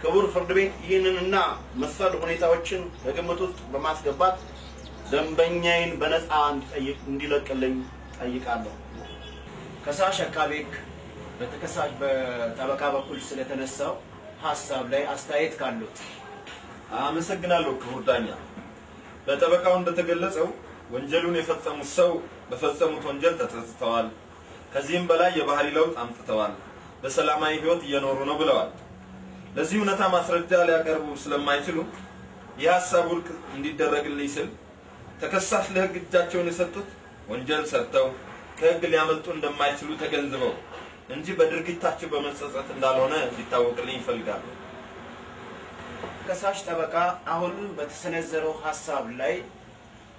ክቡር ፍርድ ቤት ይህንንና መሰል ሁኔታዎችን በግምት ውስጥ በማስገባት ደንበኛዬን በነፃ እንዲለቅልኝ ጠይቃለሁ። ከሳሽ አቃቤ ሕግ በተከሳሽ በጠበቃ በኩል ስለተነሳው ሐሳብ ላይ አስተያየት ካሉት? አመሰግናለሁ ክቡር ዳኛ። በጠበቃው እንደተገለጸው ወንጀሉን የፈጸሙት ሰው በፈጸሙት ወንጀል ተጸጽተዋል፣ ከዚህም በላይ የባህሪ ለውጥ አምጥተዋል፣ በሰላማዊ ሕይወት እየኖሩ ነው ብለዋል። ለዚህ እውነታ ማስረጃ ሊያቀርቡ ስለማይችሉ የሐሳብ ውድቅ እንዲደረግልኝ ስል ተከሳሽ ለሕግ እጃቸውን የሰጡት ወንጀል ሰርተው ከሕግ ሊያመልጡ እንደማይችሉ ተገንዝበው እንጂ በድርጊታቸው በመጸጸት እንዳልሆነ እንዲታወቅልኝ ይፈልጋሉ። ከሳሽ ጠበቃ አሁን በተሰነዘረው ሐሳብ ላይ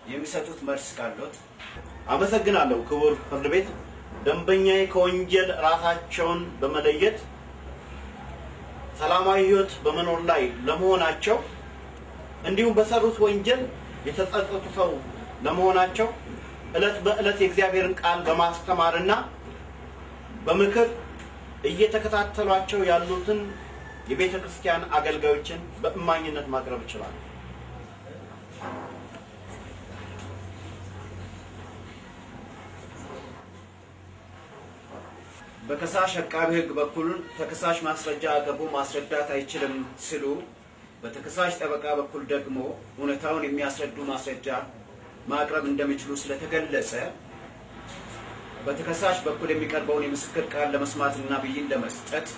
የሚሰጡት መልስ ካሉት? አመሰግናለሁ ክቡር ፍርድ ቤት። ደንበኛዬ ከወንጀል ራሳቸውን በመለየት ሰላማዊ ሕይወት በመኖር ላይ ለመሆናቸው እንዲሁም በሰሩት ወንጀል የተጸጸቱ ሰው ለመሆናቸው ዕለት በዕለት የእግዚአብሔርን ቃል በማስተማርና በምክር እየተከታተሏቸው ያሉትን የቤተ ክርስቲያን አገልጋዮችን በእማኝነት ማቅረብ ይችላል። በከሳሽ አቃቤ ሕግ በኩል ተከሳሽ ማስረጃ አቅርቦ ማስረዳት አይችልም ሲሉ፣ በተከሳሽ ጠበቃ በኩል ደግሞ እውነታውን የሚያስረዱ ማስረጃ ማቅረብ እንደሚችሉ ስለተገለጸ በተከሳሽ በኩል የሚቀርበውን የምስክር ቃል ለመስማትና ብይን ለመስጠት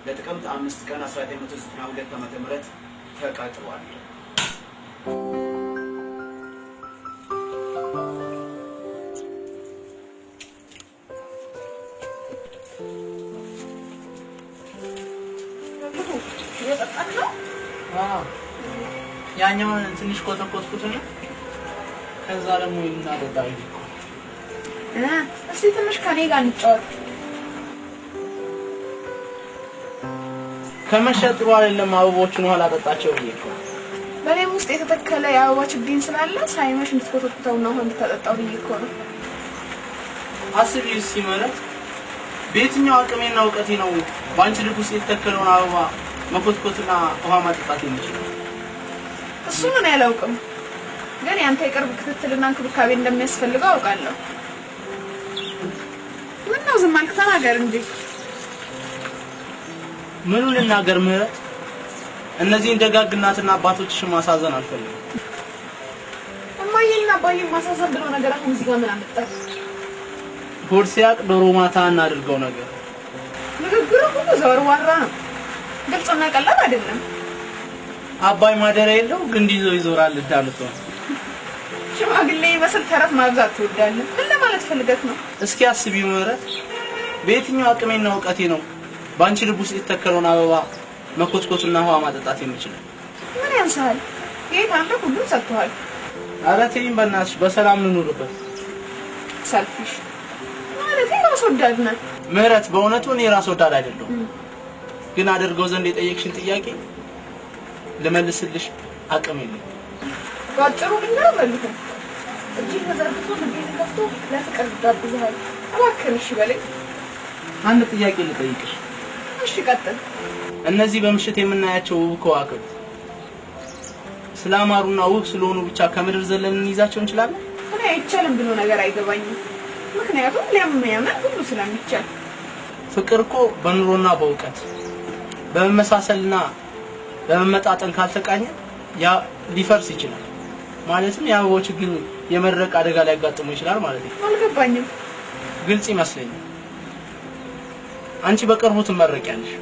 ለጥቅምት 5 ቀን 1992 ዓ.ም ተቀጥሯል። ያኛውን ትንሽ ኮተኮትኩትና ከዛ ደግሞ እናደዳይ እስቲ ትንሽ ከኔ ጋር እንጫወት። ከመሸጥሩ አይደለም አበቦቹን ኋላ ጠጣቸው ብዬ እኮ በኔም ውስጥ የተተከለ የአበባ ችግኝ ስላለ ሳይመሽ እንድትኮተኩተውና ውሃ እንድታጠጣው ብዬ እኮ ነው። አስቢ ሲመረት በየትኛው አቅሜና እውቀቴ ነው ባንቺ ልብ ውስጥ የተተከለውን አበባ መኮትኮትና ውሃ ማጠጣት የሚችለው? እሱ ምን ያላውቅም፣ ግን ያንተ የቅርብ ክትትልና እንክብካቤ እንደሚያስፈልገው አውቃለሁ። ምን ነው ዝም አልክ? ተናገር እንጂ። ምኑን ልናገር ምህረት? እነዚህን ደጋግ እናትና አባቶችሽን ማሳዘን አልፈልግም። እማዬና አባዬን ማሳዘን ብሎ ነገር አሁን እዚህ ጋር ምን አመጣህ? ሆድ ሲያቅ ዶሮ ማታ እናድርገው ነገር። ንግግሩ ሁሉ ዘወርዋራ ነው። ግልጽና ቀላል አይደለም። አባይ ማደሪያ የለው ግንድ ይዞ ይዞራል እንዳሉት ነው። ሽማግሌ ይመስል ተረት ማብዛት ትወዳለህ። ምን ለማለት ፈልገህ ነው? እስኪ አስቢው ምህረት፣ በየትኛው አቅሜና እውቀቴ ነው በአንቺ ልብ ውስጥ የተተከለውን አበባ መኮትኮትና ውሃ ማጠጣት የምችለው? ምን ያንሳል? ጌታ አንተ ሁሉም ሰጥቷል። ኧረ ተይኝ በእናትሽ፣ በሰላም እንኑርበት። ሰልፊሽ ማለት ራስ ወዳድ ነህ ምህረት። በእውነቱ እኔ ራስ ወዳድ አይደለሁም፣ ግን አደርገው ዘንድ የጠየቅሽን ጥያቄ ልመልስልሽ አቅም የለኝም። ባጭሩ ልንገርህ መልኩ እጅ ተዘርግቶ ልቤን ከፍቶ ለፍቅር ጋብዘሃል። እባክህን እሺ በለኝ። አንድ ጥያቄ ልጠይቅሽ። እሺ ቀጥል። እነዚህ በምሽት የምናያቸው ውብ ከዋክብት ስላማሩና ውብ ስለሆኑ ብቻ ከምድር ዘለን እንይዛቸው እንችላለን? እኔ አይቻልም ብሎ ነገር አይገባኝም። ምክንያቱም ለሚያምን ሁሉ ስለሚቻል። ፍቅር እኮ በኑሮና በእውቀት በመመሳሰልና በመመጣጠን ካልተቃኘ ያ ሊፈርስ ይችላል። ማለትም የአበባው ችግኝ የመድረቅ አደጋ ሊያጋጥመው ይችላል ማለት ነው። አልገባኝም። ግልጽ ይመስለኛል። አንቺ በቅርቡ ትመረቂያለሽ፣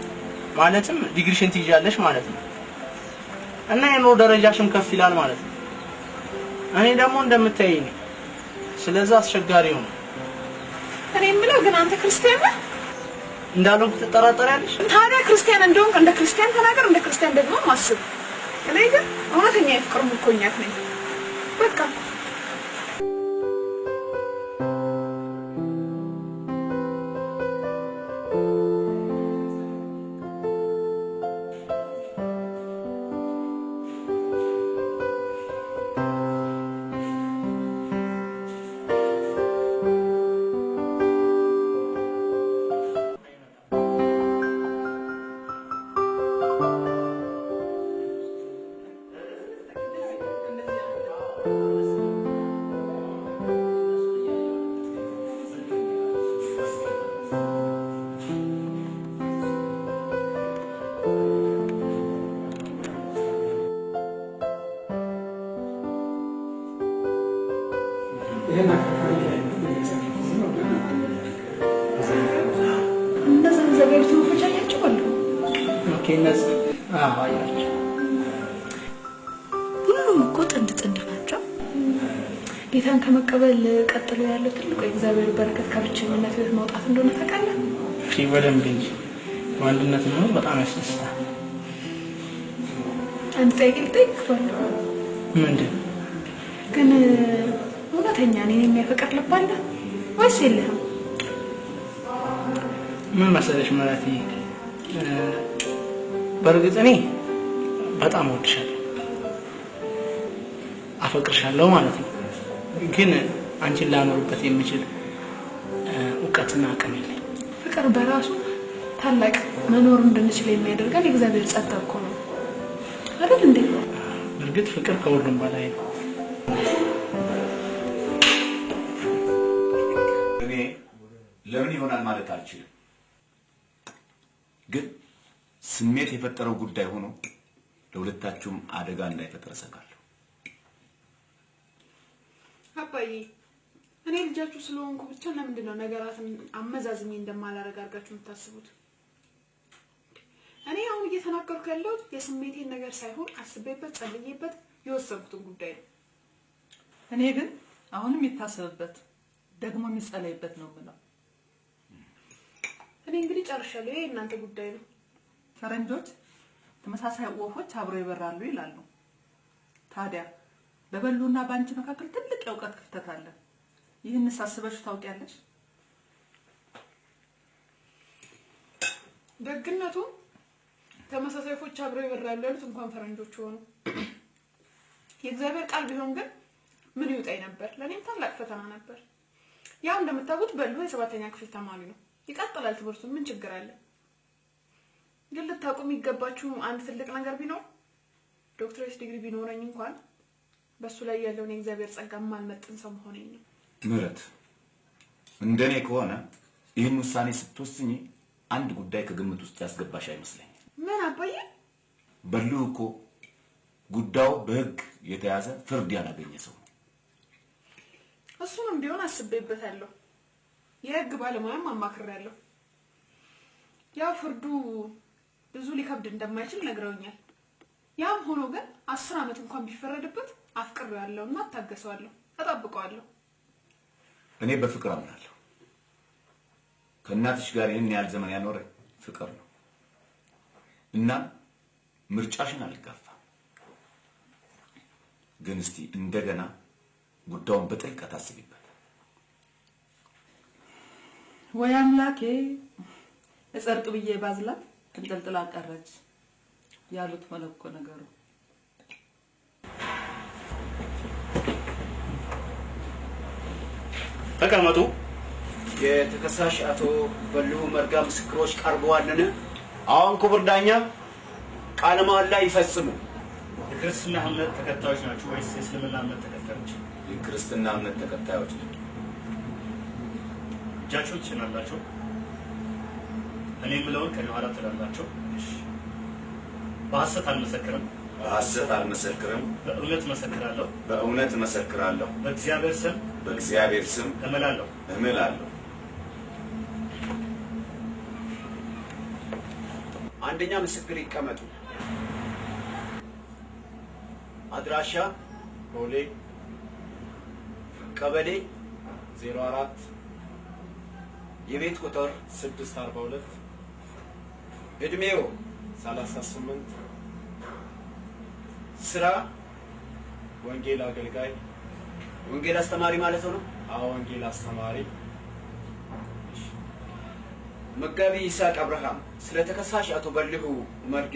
ማለትም ዲግሪሽን ትይዣለሽ ማለት ነው። እና የኑሮ ደረጃሽም ከፍ ይላል ማለት ነው። እኔ ደግሞ እንደምታየኝ ነኝ። ስለዚህ አስቸጋሪ ነው። እኔ የምለው ግን አንተ ክርስቲያን ነህ? እንዳልሆንክ ትጠራጠሪያለሽ? ታዲያ ክርስቲያን እንደሆንክ እንደ ክርስቲያን ተናገር፣ እንደ ክርስቲያን ደግሞ ማስብ። እኔ ግን እውነተኛ የፍቅር ምርኮኛት ነኝ። በቃ ሁሉም እኮ ጥንድ ናቸው። ጌታን ከመቀበል ቀጥሎ ያለው ትልቁ የእግዚአብሔር በረከት ከብቸኝነት ህይወት መውጣት እንደሆነ ታውቃለህ? እሺ በደንብ እንጂ ወንድነት ነው በጣም ያስደስታል። አንተ ጠይቅቷል። ምንድን ግን እውነተኛ እኔን የሚያፈቅር ልብ አለ ወይስ የለህም? ምን መሰለሽ ማለት በእርግጥ እኔ በጣም እወድሻለሁ፣ አፈቅርሻለሁ ማለት ነው። ግን አንቺን ላኖርበት የሚችል እውቀትና አቅም የለኝም። ፍቅር በራሱ ታላቅ መኖር እንድንችል የሚያደርገን የእግዚአብሔር ጸጋ እኮ ነው አይደል እንዴ? እርግጥ ፍቅር ከሁሉም በላይ ነው። እኔ ለምን ይሆናል ማለት አልችልም፣ ግን ስሜት የፈጠረው ጉዳይ ሆኖ ለሁለታችሁም አደጋ እንዳይፈጠር እሰጋለሁ። አባዬ እኔ ልጃችሁ ስለሆንኩ ብቻ ለምንድን ነው ነገራትን አመዛዝሜ እንደማላረግ አድርጋችሁ የምታስቡት? እኔ አሁን እየተናገርኩ ያለሁት የስሜቴን ነገር ሳይሆን አስቤበት ጸልዬበት የወሰንኩትን ጉዳይ ነው። እኔ ግን አሁንም የታሰበበት ደግሞ የሚጸለይበት ነው ብለው እኔ እንግዲህ ጨርሻለሁ። ይሄ እናንተ ጉዳይ ነው። ፈረንጆች ተመሳሳይ ወፎች አብረው ይበራሉ ይላሉ። ታዲያ በበሉና ባንቺ መካከል ትልቅ የእውቀት ክፍተት አለ። ይህን ሳስበሽ ታውቂያለሽ? ደግነቱ ተመሳሳይ ወፎች አብረው ይበራሉ ያሉት እንኳን ፈረንጆች ሆኑ። የእግዚአብሔር ቃል ቢሆን ግን ምን ይውጣኝ ነበር? ለኔም ታላቅ ፈተና ነበር። ያው እንደምታውቁት በሉ የ7ኛ ክፍል ተማሪ ነው። ይቀጥላል ትምህርቱ። ምን ችግር አለ? ግን ልታውቁ የሚገባችሁ አንድ ትልቅ ነገር ቢኖር ዶክተሬት ዲግሪ ቢኖረኝ እንኳን በሱ ላይ ያለውን የእግዚአብሔር ጸጋ ማልመጥን ሰው መሆኔ ነው። ምህረት፣ እንደኔ ከሆነ ይህን ውሳኔ ስትወስኝ አንድ ጉዳይ ከግምት ውስጥ ያስገባሽ አይመስለኝም። ምን አባዬ? በልሁ እኮ ጉዳዩ በህግ የተያዘ ፍርድ ያላገኘ ሰው ነው። እሱንም ቢሆን አስቤበታለሁ። የህግ ባለሙያም አማክሬያለሁ። ያው ፍርዱ ብዙ ሊከብድ እንደማይችል ነግረውኛል። ያም ሆኖ ግን 10 ዓመት እንኳን ቢፈረድበት አፍቅሬዋለሁና አታገሰዋለሁ፣ እጠብቀዋለሁ። እኔ በፍቅር አምናለሁ። ከእናትሽ ጋር ይህን ያህል ዘመን ያኖረ ፍቅር ነው እና ምርጫሽን አልጋፋም። ግን እስቲ እንደገና ጉዳዩን በጥልቀት አስቢበት። ወይ አምላኬ፣ እጸድቅ ብዬ ባዝላት እንጠልጥላ ቀረች ያሉት መለኮ ነገሩ። ተቀመጡ። የተከሳሽ አቶ በልሁ መርጋ ምስክሮች ቀርበዋልን? አሁን ክቡር ዳኛ ቃለ መሃላ ይፈጽሙ። የክርስትና እምነት ተከታዮች ናችሁ ወይስ የእስልምና እምነት ተከታዮች? የክርስትና እምነት ተከታዮች ነን። እጃችሁን ትችላላችሁ። እኔ የምለውን ከኔ ኋላ ትላላችሁ። በሐሰት አልመሰክርም። በሐሰት አልመሰክርም። በእውነት መሰክራለሁ። በእውነት መሰክራለሁ። በእግዚአብሔር ስም በእግዚአብሔር ስም እምላለሁ። እምላለሁ። አንደኛ ምስክር ይቀመጡ። አድራሻ ቦሌ ቀበሌ 04 የቤት ቁጥር 642 እድሜው 38 ስራ ወንጌል አገልጋይ ወንጌል አስተማሪ ማለት ነው። አዎ ወንጌል አስተማሪ። መጋቢ ይስሐቅ አብርሃም ስለ ተከሳሽ አቶ በልሁ መርጋ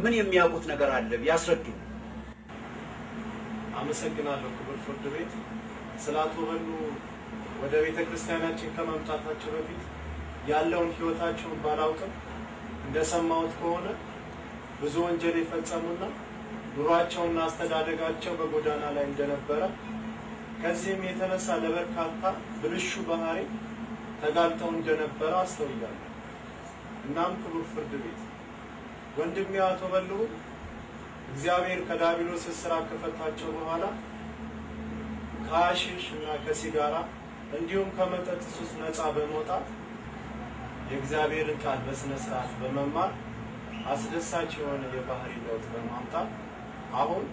ምን የሚያውቁት ነገር አለ ያስረዱ። አመሰግናለሁ ክቡር ፍርድ ቤት። ስለ አቶ በልሁ ወደ ቤተ ክርስቲያናችን ከመምጣታቸው በፊት ያለውን ህይወታቸውን ባላውቅም እንደሰማሁት ከሆነ ብዙ ወንጀል የፈጸሙና ኑሯቸውና አስተዳደጋቸው በጎዳና ላይ እንደነበረ ከዚህም የተነሳ ለበርካታ ብልሹ ባህሪ ተጋልጠው እንደነበረ አስተውያለሁ። እናም ክቡር ፍርድ ቤት ወንድሜ አቶ በልሁ እግዚአብሔር ከዲያብሎስ እስራት ከፈታቸው በኋላ ከሐሺሽ እና ከሲጋራ እንዲሁም ከመጠጥ ሱስ ነፃ በመውጣት የእግዚአብሔርን ቃል በስነ ስርዓት በመማር አስደሳች የሆነ የባህሪ ለውጥ በማምጣት አሁን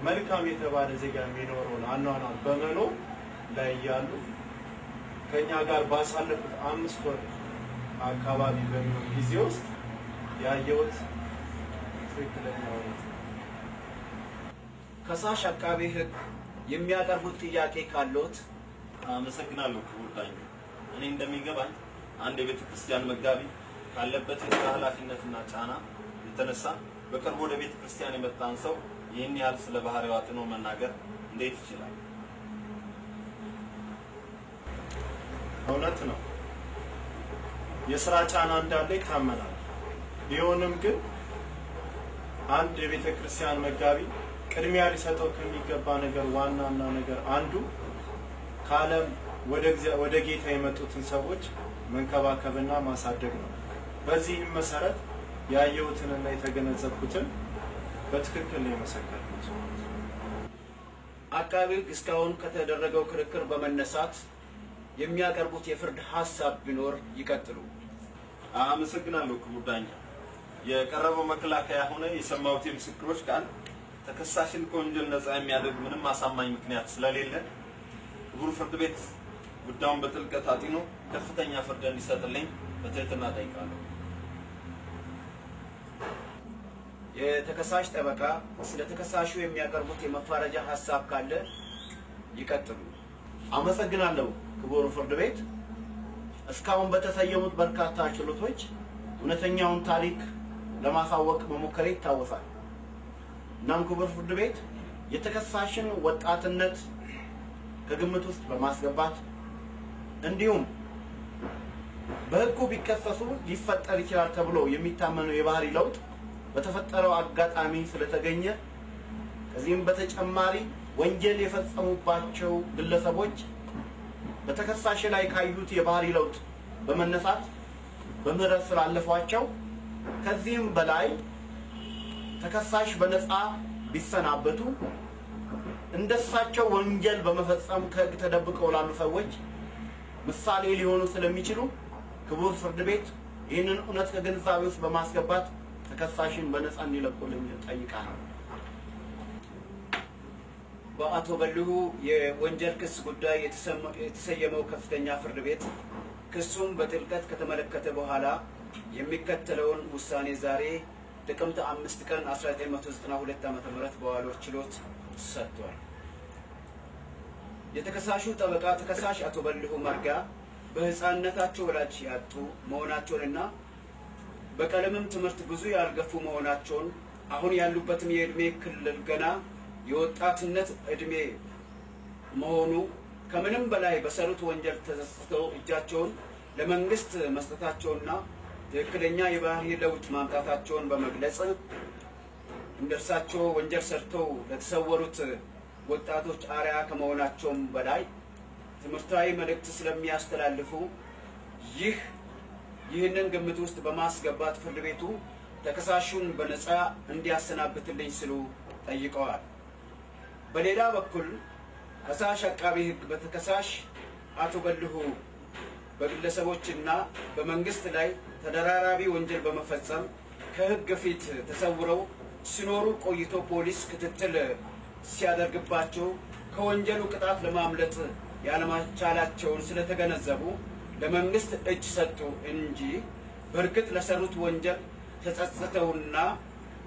መልካም የተባለ ዜጋ የሚኖረውን አኗኗር በመኖር ላይ ያሉ ከኛ ጋር ባሳለፉት 5 ወር አካባቢ በሚሆን ጊዜ ውስጥ ያየሁት ትክክለኛ እውነት ነው። ከሳሽ አቃቤ ሕግ የሚያቀርቡት ጥያቄ ካለዎት? አመሰግናለሁ ክቡር ዳኛ። እኔ እንደሚገባኝ አንድ የቤተ ክርስቲያን መጋቢ ካለበት የሥራ ኃላፊነትና ጫና የተነሳ በቅርቡ ወደ ቤተ ክርስቲያን የመጣን ሰው ይህን ያህል ስለ ባህሪው አጥኖ መናገር እንዴት ይችላል? እውነት ነው፣ የሥራ ጫና እንዳለ ይታመናል። ቢሆንም ግን አንድ የቤተ ክርስቲያን መጋቢ ቅድሚያ ሊሰጠው ከሚገባ ነገር ዋናና ነገር አንዱ ከዓለም ወደ ጌታ የመጡትን ሰዎች መንከባከብና ማሳደግ ነው። በዚህም መሰረት ያየሁትንና የተገነዘብኩትን በትክክል ነው የመሰከርኩት። አቃቤ ሕግ እስካሁን ከተደረገው ክርክር በመነሳት የሚያቀርቡት የፍርድ ሐሳብ ቢኖር ይቀጥሉ። አመሰግናለሁ ክቡር ዳኛ። የቀረበው መከላከያ ሆነ የሰማሁት የምስክሮች ቃል ተከሳሽን ከወንጀል ነፃ የሚያደርግ ምንም አሳማኝ ምክንያት ስለሌለ ክቡር ፍርድ ቤት ጉዳዩን በጥልቀት አጢኖ ከፍተኛ ፍርድ እንዲሰጥልኝ በትህትና ጠይቃለሁ። የተከሳሽ ጠበቃ ስለ ተከሳሹ የሚያቀርቡት የመፋረጃ ሐሳብ ካለ ይቀጥሉ። አመሰግናለሁ ክቡር ፍርድ ቤት። እስካሁን በተሰየሙት በርካታ ችሎቶች እውነተኛውን ታሪክ ለማሳወቅ መሞከሬ ይታወሳል። እናም ክቡር ፍርድ ቤት የተከሳሽን ወጣትነት ከግምት ውስጥ በማስገባት እንዲሁም በሕጉ ቢከሰሱ ሊፈጠር ይችላል ተብሎ የሚታመነው የባህሪ ለውጥ በተፈጠረው አጋጣሚ ስለተገኘ ከዚህም በተጨማሪ ወንጀል የፈጸሙባቸው ግለሰቦች በተከሳሽ ላይ ካዩት የባህሪ ለውጥ በመነሳት በምህረት ስላለፏቸው ከዚህም በላይ ተከሳሽ በነፃ ቢሰናበቱ እንደሳቸው ወንጀል በመፈጸም ከህግ ተደብቀው ላሉ ሰዎች ምሳሌ ሊሆኑ ስለሚችሉ ክቡር ፍርድ ቤት ይህንን እውነት ከግንዛቤ ውስጥ በማስገባት ተከሳሽን በነፃ እንዲለቁልኝ ጠይቃለሁ። በአቶ በልሁ የወንጀል ክስ ጉዳይ የተሰየመው ከፍተኛ ፍርድ ቤት ክሱን በጥልቀት ከተመለከተ በኋላ የሚከተለውን ውሳኔ ዛሬ ጥቅምት 5 ቀን 1992 ዓ.ም በዋለው ችሎት ሰጥቷል። የተከሳሹ ጠበቃ ተከሳሽ አቶ በልሁ መርጋ በህፃንነታቸው ወላጅ ያጡ መሆናቸውንና በቀለምም ትምህርት ብዙ ያልገፉ መሆናቸውን አሁን ያሉበትም የእድሜ ክልል ገና የወጣትነት እድሜ መሆኑ ከምንም በላይ በሰሩት ወንጀል ተጸጽተው እጃቸውን ለመንግስት መስጠታቸውና ትክክለኛ የባህሪ ለውጥ ማምጣታቸውን በመግለጽ እንደርሳቸው ወንጀል ሰርተው ለተሰወሩት ወጣቶች አርአያ ከመሆናቸውም በላይ ትምህርታዊ መልእክት ስለሚያስተላልፉ ይህንን ግምት ውስጥ በማስገባት ፍርድ ቤቱ ተከሳሹን በነፃ እንዲያሰናብትልኝ ሲሉ ጠይቀዋል። በሌላ በኩል ከሳሽ አቃቤ ሕግ በተከሳሽ አቶ በልሁ በግለሰቦችና በመንግስት ላይ ተደራራቢ ወንጀል በመፈጸም ከሕግ ፊት ተሰውረው ሲኖሩ ቆይቶ ፖሊስ ክትትል ሲያደርግባቸው ከወንጀሉ ቅጣት ለማምለጥ ያለማቻላቸውን ስለተገነዘቡ ለመንግስት እጅ ሰጡ እንጂ በእርግጥ ለሰሩት ወንጀል ተጸጽተውና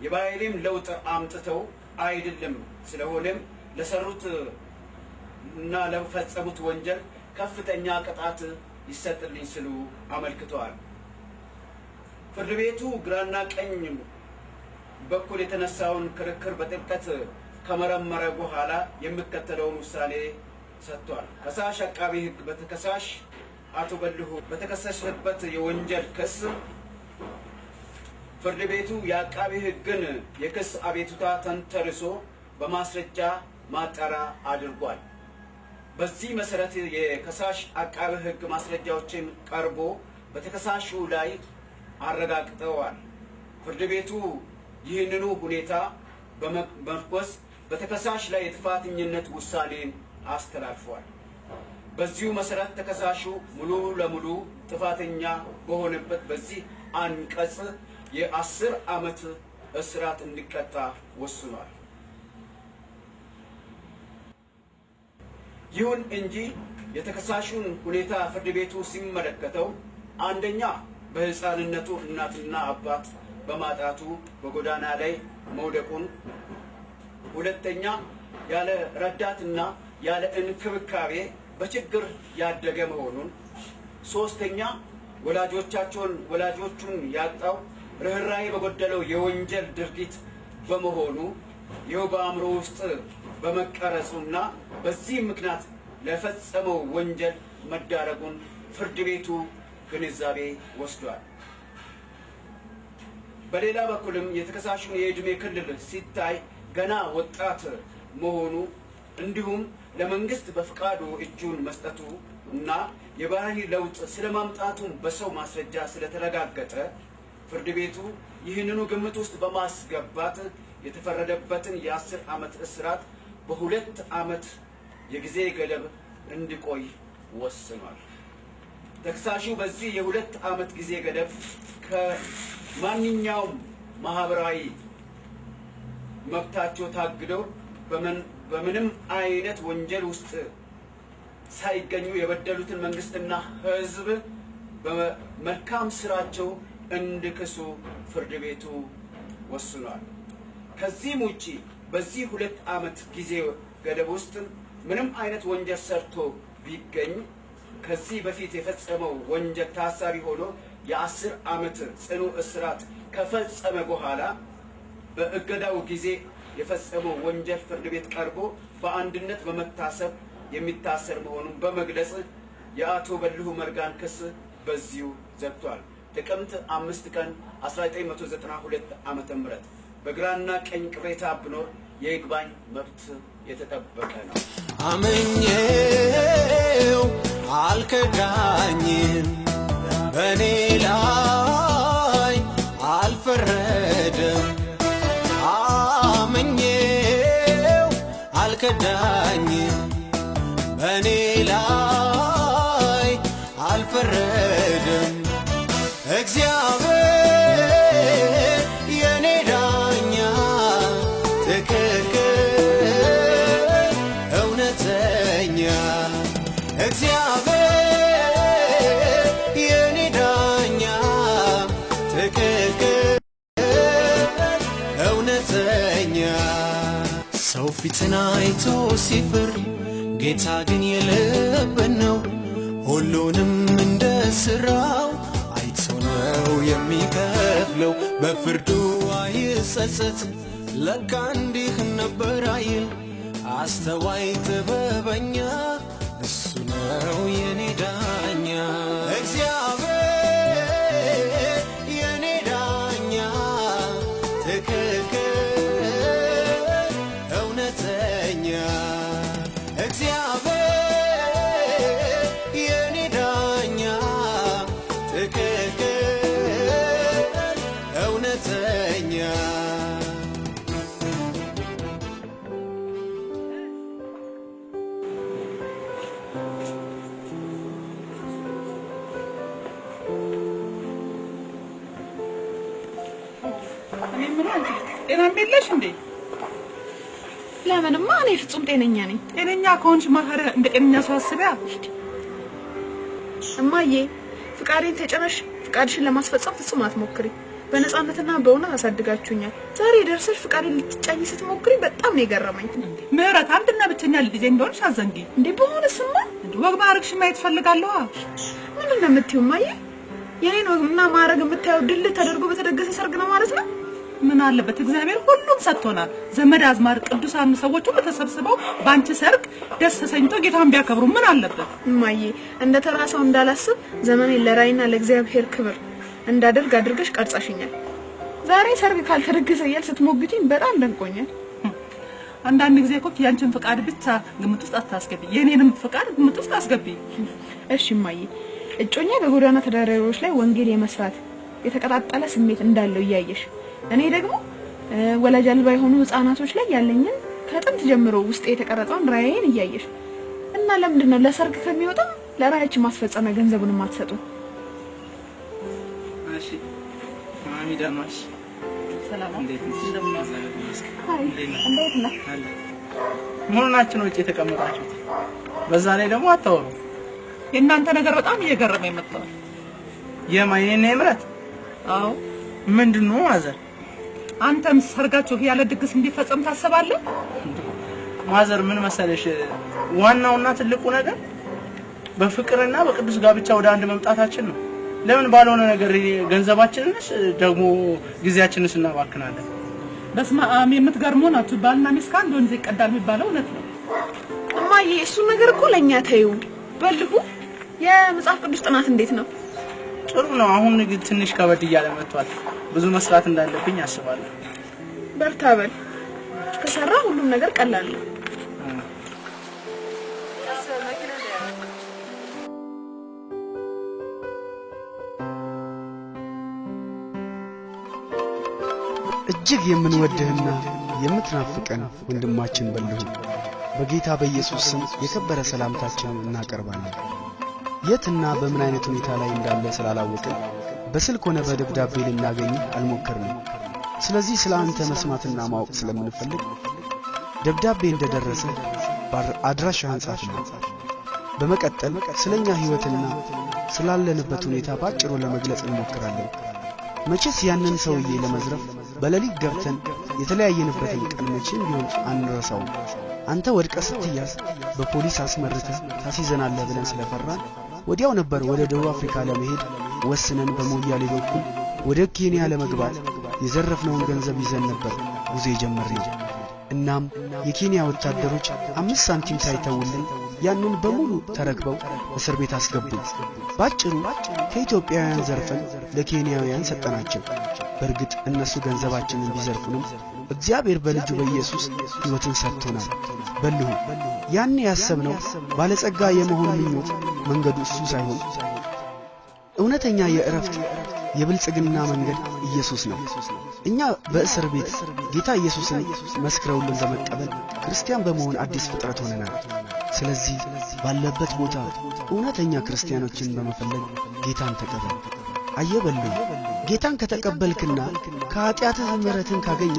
የባህሪም ለውጥ አምጥተው አይደለም። ስለሆነም ለሰሩት እና ለፈጸሙት ወንጀል ከፍተኛ ቅጣት ይሰጥልኝ ሲሉ አመልክተዋል። ፍርድ ቤቱ ግራና ቀኝ በኩል የተነሳውን ክርክር በጥልቀት ከመረመረ በኋላ የሚከተለውን ውሳኔ ሰጥቷል። ከሳሽ አቃቤ ሕግ በተከሳሽ አቶ በልሁ በተከሰሰበት የወንጀል ክስ ፍርድ ቤቱ የአቃቤ ሕግን የክስ አቤቱታ ተንተርሶ በማስረጃ ማጣሪያ አድርጓል። በዚህ መሰረት የከሳሽ አቃቤ ሕግ ማስረጃዎችን ቀርቦ በተከሳሹ ላይ አረጋግጠዋል። ፍርድ ቤቱ ይህንኑ ሁኔታ በመርኮዝ በተከሳሽ ላይ የጥፋተኝነት ውሳኔን አስተላልፏል። በዚሁ መሰረት ተከሳሹ ሙሉ ለሙሉ ጥፋተኛ በሆነበት በዚህ አንቀጽ የ10 ዓመት እስራት እንዲቀጣ ወስኗል። ይሁን እንጂ የተከሳሹን ሁኔታ ፍርድ ቤቱ ሲመለከተው አንደኛ በህፃንነቱ እናትና አባት በማጣቱ በጎዳና ላይ መውደቁን፣ ሁለተኛ ያለ ረዳትና ያለ እንክብካቤ በችግር ያደገ መሆኑን፣ ሶስተኛ ወላጆቹን ያጣው ርህራሄ በጎደለው የወንጀል ድርጊት በመሆኑ ይኸው በአእምሮ ውስጥ በመቀረጹና በዚህ ምክንያት ለፈጸመው ወንጀል መዳረጉን ፍርድ ቤቱ ግንዛቤ ወስዷል። በሌላ በኩልም የተከሳሹን የዕድሜ ክልል ሲታይ ገና ወጣት መሆኑ እንዲሁም ለመንግስት በፍቃዱ እጁን መስጠቱ እና የባህሪ ለውጥ ስለማምጣቱን በሰው ማስረጃ ስለተረጋገጠ ፍርድ ቤቱ ይህንኑ ግምት ውስጥ በማስገባት የተፈረደበትን የ10 ዓመት እስራት በ2 ዓመት የጊዜ ገደብ እንዲቆይ ወስኗል። ተከሳሹ በዚህ የ2 ዓመት ጊዜ ገደብ ከማንኛውም ማህበራዊ መብታቸው ታግደው በምንም አይነት ወንጀል ውስጥ ሳይገኙ የበደሉትን መንግስትና ህዝብ በመልካም ስራቸው እንዲክሱ ፍርድ ቤቱ ወስኗል። ከዚህም ውጪ በዚህ 2 ዓመት ጊዜ ገደብ ውስጥ ምንም አይነት ወንጀል ሰርቶ ቢገኝ ከዚህ በፊት የፈጸመው ወንጀል ታሳቢ ሆኖ የ10 ዓመት ጽኑ እስራት ከፈጸመ በኋላ በእገዳው ጊዜ የፈጸመው ወንጀል ፍርድ ቤት ቀርቦ በአንድነት በመታሰብ የሚታሰር መሆኑን በመግለጽ የአቶ በልሁ መርጋን ክስ በዚሁ ዘግቷል። ጥቅምት 5 ቀን 1992 ዓመተ ምህረት በግራና ቀኝ ቅሬታ ብኖር የይግባኝ መብት የተጠበቀ ነው። ላይ አልፈረድም እግዚአብሔር የኔ ዳኛ ትክክል እውነተኛ እግዚአብሔር የኔ ዳኛ ትክክል እውነተኛ ሰው ፊትን አይቶ ሲፈርድ ጌታ ግን የልብን ነው ሁሉንም እንደ ሥራው አይቶ ነው የሚከፍለው በፍርዱ አይጸጸት ለካ እንዲህ ነበር አይል አስተዋይ ጥበበኛ እሱ ነው የኔ ዳኛ እግዚአብሔር የኔ ዳኛ ትክክል እውነተኛ እግዚአብሔር የኔ ዳኛ ትክክል እውነተኛ እኔ ምን አንቺ ጤናም የለሽ እንዴ? ለምንማ እኔ ፍጹም ጤነኛ ነኝ። ጤነኛ ከሆንሽ ማህረ እንደ ጤነኛ ሰው አስቢያ። እማዬ ፍቃዴን ተጨነሽ ፍቃድሽን ለማስፈጸም ፍጹም አትሞክሪ። በነፃነትና በእውነት አሳድጋችሁኛል። ዛሬ ደርሰሽ ፍቃዴን ልትጫኝ ስትሞክሪ በጣም ነው የገረመኝ። ምህረት አንድና ብቸኛ ልጄ እንደሆንሽ አዘንጊ እንዴ በሆነስማ ወግ ማዕረግሽ ማየት ፈልጋለሁ። ምን እንደምትይው እማዬ የኔን ወግና ማዕረግ የምታየው ድል ተደርጎ በተደገሰ ሰርግ ነው ማለት ነው? ምን አለበት እግዚአብሔር ሁሉም ሰጥቶናል። ዘመድ አዝማድ ቅዱሳን ሰዎች ሁሉ ተሰብስበው ባንቺ ሰርግ ደስ ተሰኝተው ጌታን ቢያከብሩ ምን አለበት? እማዬ እንደ ተራ ሰው እንዳላስብ ዘመኔን ለራይና ለእግዚአብሔር ክብር እንዳደርግ አድርገሽ ቀርጻሽኛል። ዛሬ ሰርግ ካልተደገሰ እያል ስትሞግጪኝ በጣም ደንቆኛል። አንዳንድ ጊዜ እኮ ያንቺን ፍቃድ ብቻ ግምት ውስጥ አታስገቢ፣ የኔንም ፍቃድ ግምት ውስጥ አስገቢ። እሺ እማዬ እጮኛ በጎዳና ተዳዳሪዎች ላይ ወንጌል የመስራት የተቀጣጠለ ስሜት እንዳለው እያየሽ እኔ ደግሞ ወላጅ አልባ የሆኑ ህፃናቶች ላይ ያለኝን ከጥንት ጀምሮ ውስጥ የተቀረጸውን ራዕይን እያየሽ እና ለምንድን ነው ለሰርግ ከሚወጣ ለራዕያችን ማስፈጸሚያ ገንዘቡን ማትሰጡ? እሺ ማሚ ደማሽ ሰላም እንዴት ነሽ? አይ እንዴት ነህ? ምን ናችሁ ነው የተቀመጣችሁት? በዛ ላይ ደግሞ አታወሩ። የእናንተ ነገር በጣም እየገረመኝ መጥቷል። የማይኔና የምረት አዎ ምንድነው ማዘር? አንተም ሰርጋችሁ ያለ ድግስ እንዲፈጸም ታስባለህ? ማዘር ምን መሰለሽ ዋናውና ትልቁ ነገር በፍቅርና በቅዱስ ጋብቻ ወደ አንድ መምጣታችን ነው። ለምን ባልሆነ ነገር ገንዘባችንንስ ደግሞ ጊዜያችንንስ እናባክናለን? በስመ አብ የምትገርመው ናችሁ። ባልና ሚስት ከአንድ ወንዝ ይቀዳል የሚባለው እውነት ነው። እማዬ እሱ ነገር እኮ ለኛ ተይው በልሁ። የመጽሐፍ ቅዱስ ጥናት እንዴት ነው? ጥሩ ነው። አሁን ግን ትንሽ ከበድ እያለ መጥቷል። ብዙ መስራት እንዳለብኝ አስባለሁ። በርታ በል። ከሰራ ሁሉም ነገር ቀላል ነው። እጅግ የምንወድህና የምትናፍቀን ወንድማችን በልሁ በጌታ በኢየሱስ ስም የከበረ ሰላምታችንን እናቀርባለን። የትና በምን አይነት ሁኔታ ላይ እንዳለ ስላላወቅን በስልክ ሆነ በደብዳቤ ልናገኝህ አልሞከርንም። ስለዚህ ስለ አንተ መስማትና ማወቅ ስለምንፈልግ ደብዳቤ እንደደረሰ አድራሻህን ጻፍልን። በመቀጠል ስለኛ ህይወትና ስላለንበት ሁኔታ ባጭሩ ለመግለጽ እንሞክራለን። መቼስ ያንን ሰውዬ ለመዝረፍ በሌሊት ገብተን የተለያየንበትን ቀን መቼም ቢሆን አንረሳውም። አንተ ወድቀ ስትያዝ በፖሊስ አስመርተህ ታስይዘናለህ ብለን ስለፈራን ወዲያው ነበር ወደ ደቡብ አፍሪካ ለመሄድ ወስነን በሞያሌ በኩል ወደ ኬንያ ለመግባት የዘረፍነውን ገንዘብ ይዘን ነበር ጉዞ የጀመርነው። እናም የኬንያ ወታደሮች 5 ሳንቲም ሳይተውልን ያንን በሙሉ ተረክበው እስር ቤት አስገቡን። ባጭሩ ከኢትዮጵያውያን ዘርፈን ለኬንያውያን ሰጠናቸው። በእርግጥ እነሱ ገንዘባችንን ቢዘርፉንም እግዚአብሔር በልጁ በኢየሱስ ሕይወትን ሰጥቶናል። በልሁ ያኔ ያሰብነው ባለጸጋ የመሆን ምኞት መንገዱ እሱ ሳይሆን እውነተኛ የእረፍት የብልጽግና መንገድ ኢየሱስ ነው። እኛ በእስር ቤት ጌታ ኢየሱስን መስክረውልን በመቀበል ክርስቲያን በመሆን አዲስ ፍጥረት ሆነናል። ስለዚህ ባለበት ቦታ እውነተኛ ክርስቲያኖችን በመፈለግ ጌታን ተቀበል። አየበሉ ጌታን ከተቀበልክና ከኃጢአትህ ምሕረትን ካገኘ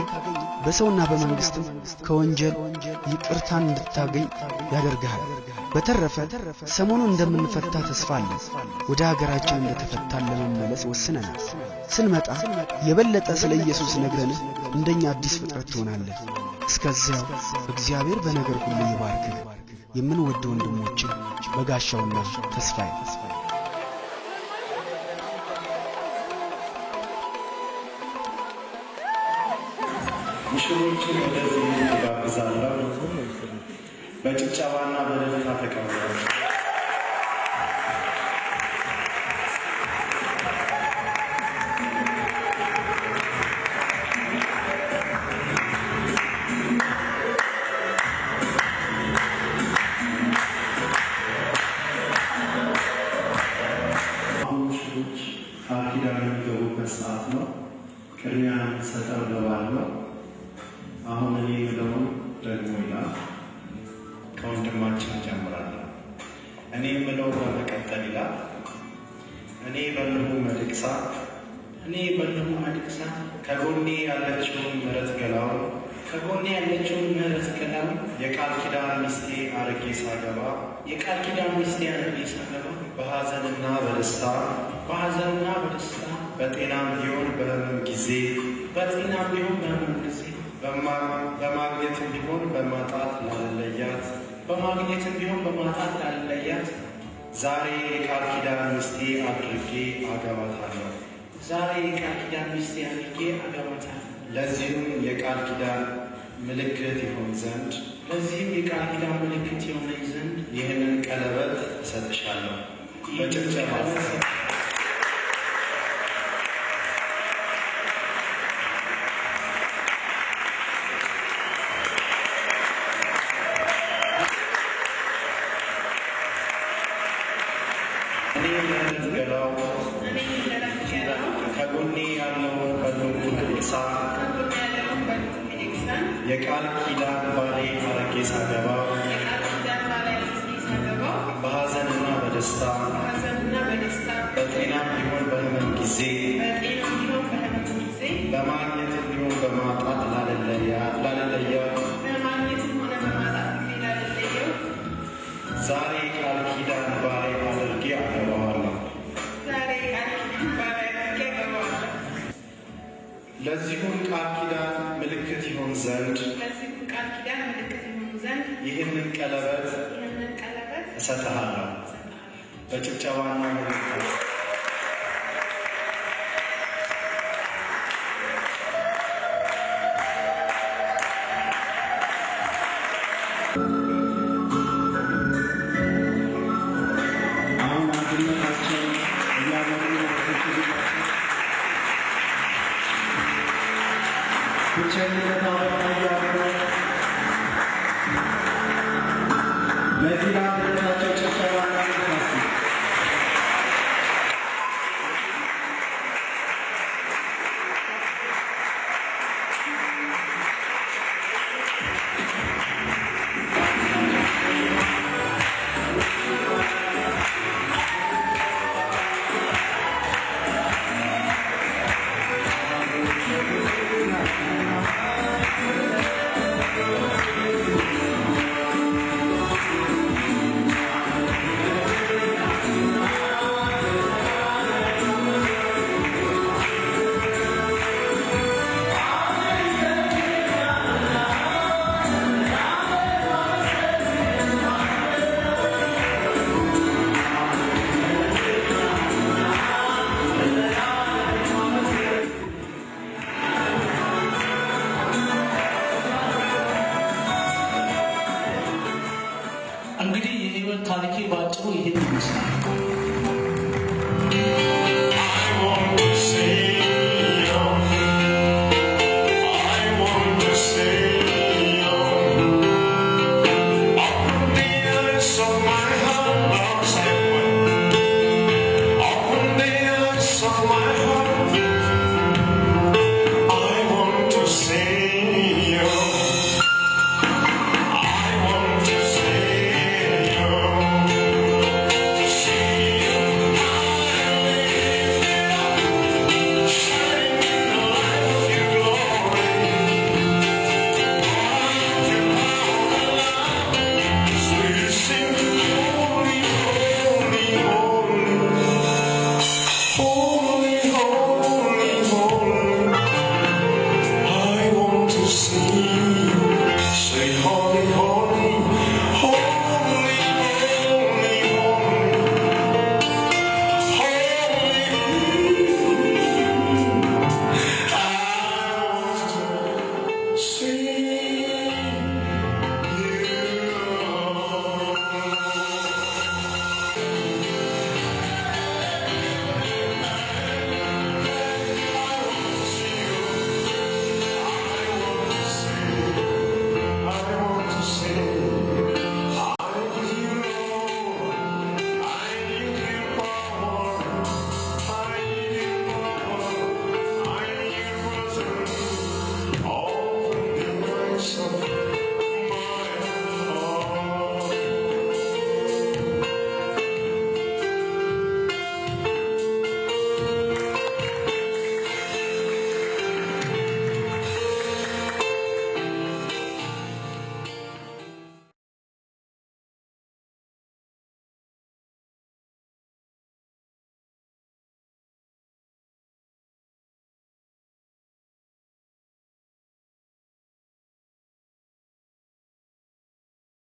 በሰውና በመንግስትም ከወንጀል ይቅርታን እንድታገኝ ያደርግሃል። በተረፈ ሰሞኑን እንደምንፈታ ተስፋ አለን። ወደ ሀገራችን እንደተፈታን ለመመለስ ወስነናል። ስንመጣ የበለጠ ስለ ኢየሱስ ነግረንህ እንደኛ አዲስ ፍጥረት ትሆናለህ። እስከዚያው እግዚአብሔር በነገር ሁሉ ይባርክህ። የምንወደው ወንድሞችን በጋሻውና ተስፋዬ ሙሽሮችን ወደዚህ ጋብዛለሁ። በጭብጨባና በእልልታ ተቀበሉ። ሙሽሮች ቃል ኪዳን የሚገቡበት ሰዓት ነው። ቅድሚያ ሰጠው ለባለው አሁን እኔ የምለውን ደግሞ ይላል። ከወንድማችን ጀምራለሁ። እኔ የምለው በመቀጠል ይላል። እኔ በልሁ መድቅሳ ከጎኔ ያለችውን ምህረት ገላው የቃል ኪዳን ሚስቴ አርጌ ሳገባ በሐዘንና በደስታ በጤናም ቢሆን በህመም ጊዜ በማግኘትም ቢሆን በማጣት ላለያት ዛሬ የቃል ኪዳን ሚስቴ አድርጌ አገባታለሁ። ለዚህም የቃል ኪዳን ምልክት ይሆን ዘንድ ይህንን ቀለበት እሰጥሻለሁ። በጭብጨባ ከጎኔ ያለውን በልሁ መድቅሳ የቃል ኪዳን ባሌ አርጌ ሳገባ በሐዘንና በደስታ በጤናም ቢሆን በህመም ጊዜ በማግኘትም ቢሆን በማጣት ላለለያት ዛሬ ቃል ኪዳን ባሌ አድርጌ አገባዋለሁ። ለዚሁም ቃል ኪዳን ምልክት ይሆን ዘንድ ይህንን ቀለበት እሰጥሃለሁ። በጭብጨባና ምልክት እንግዲህ የህይወት ታሪኬ ባጭሩ ይሄን ይመስላል።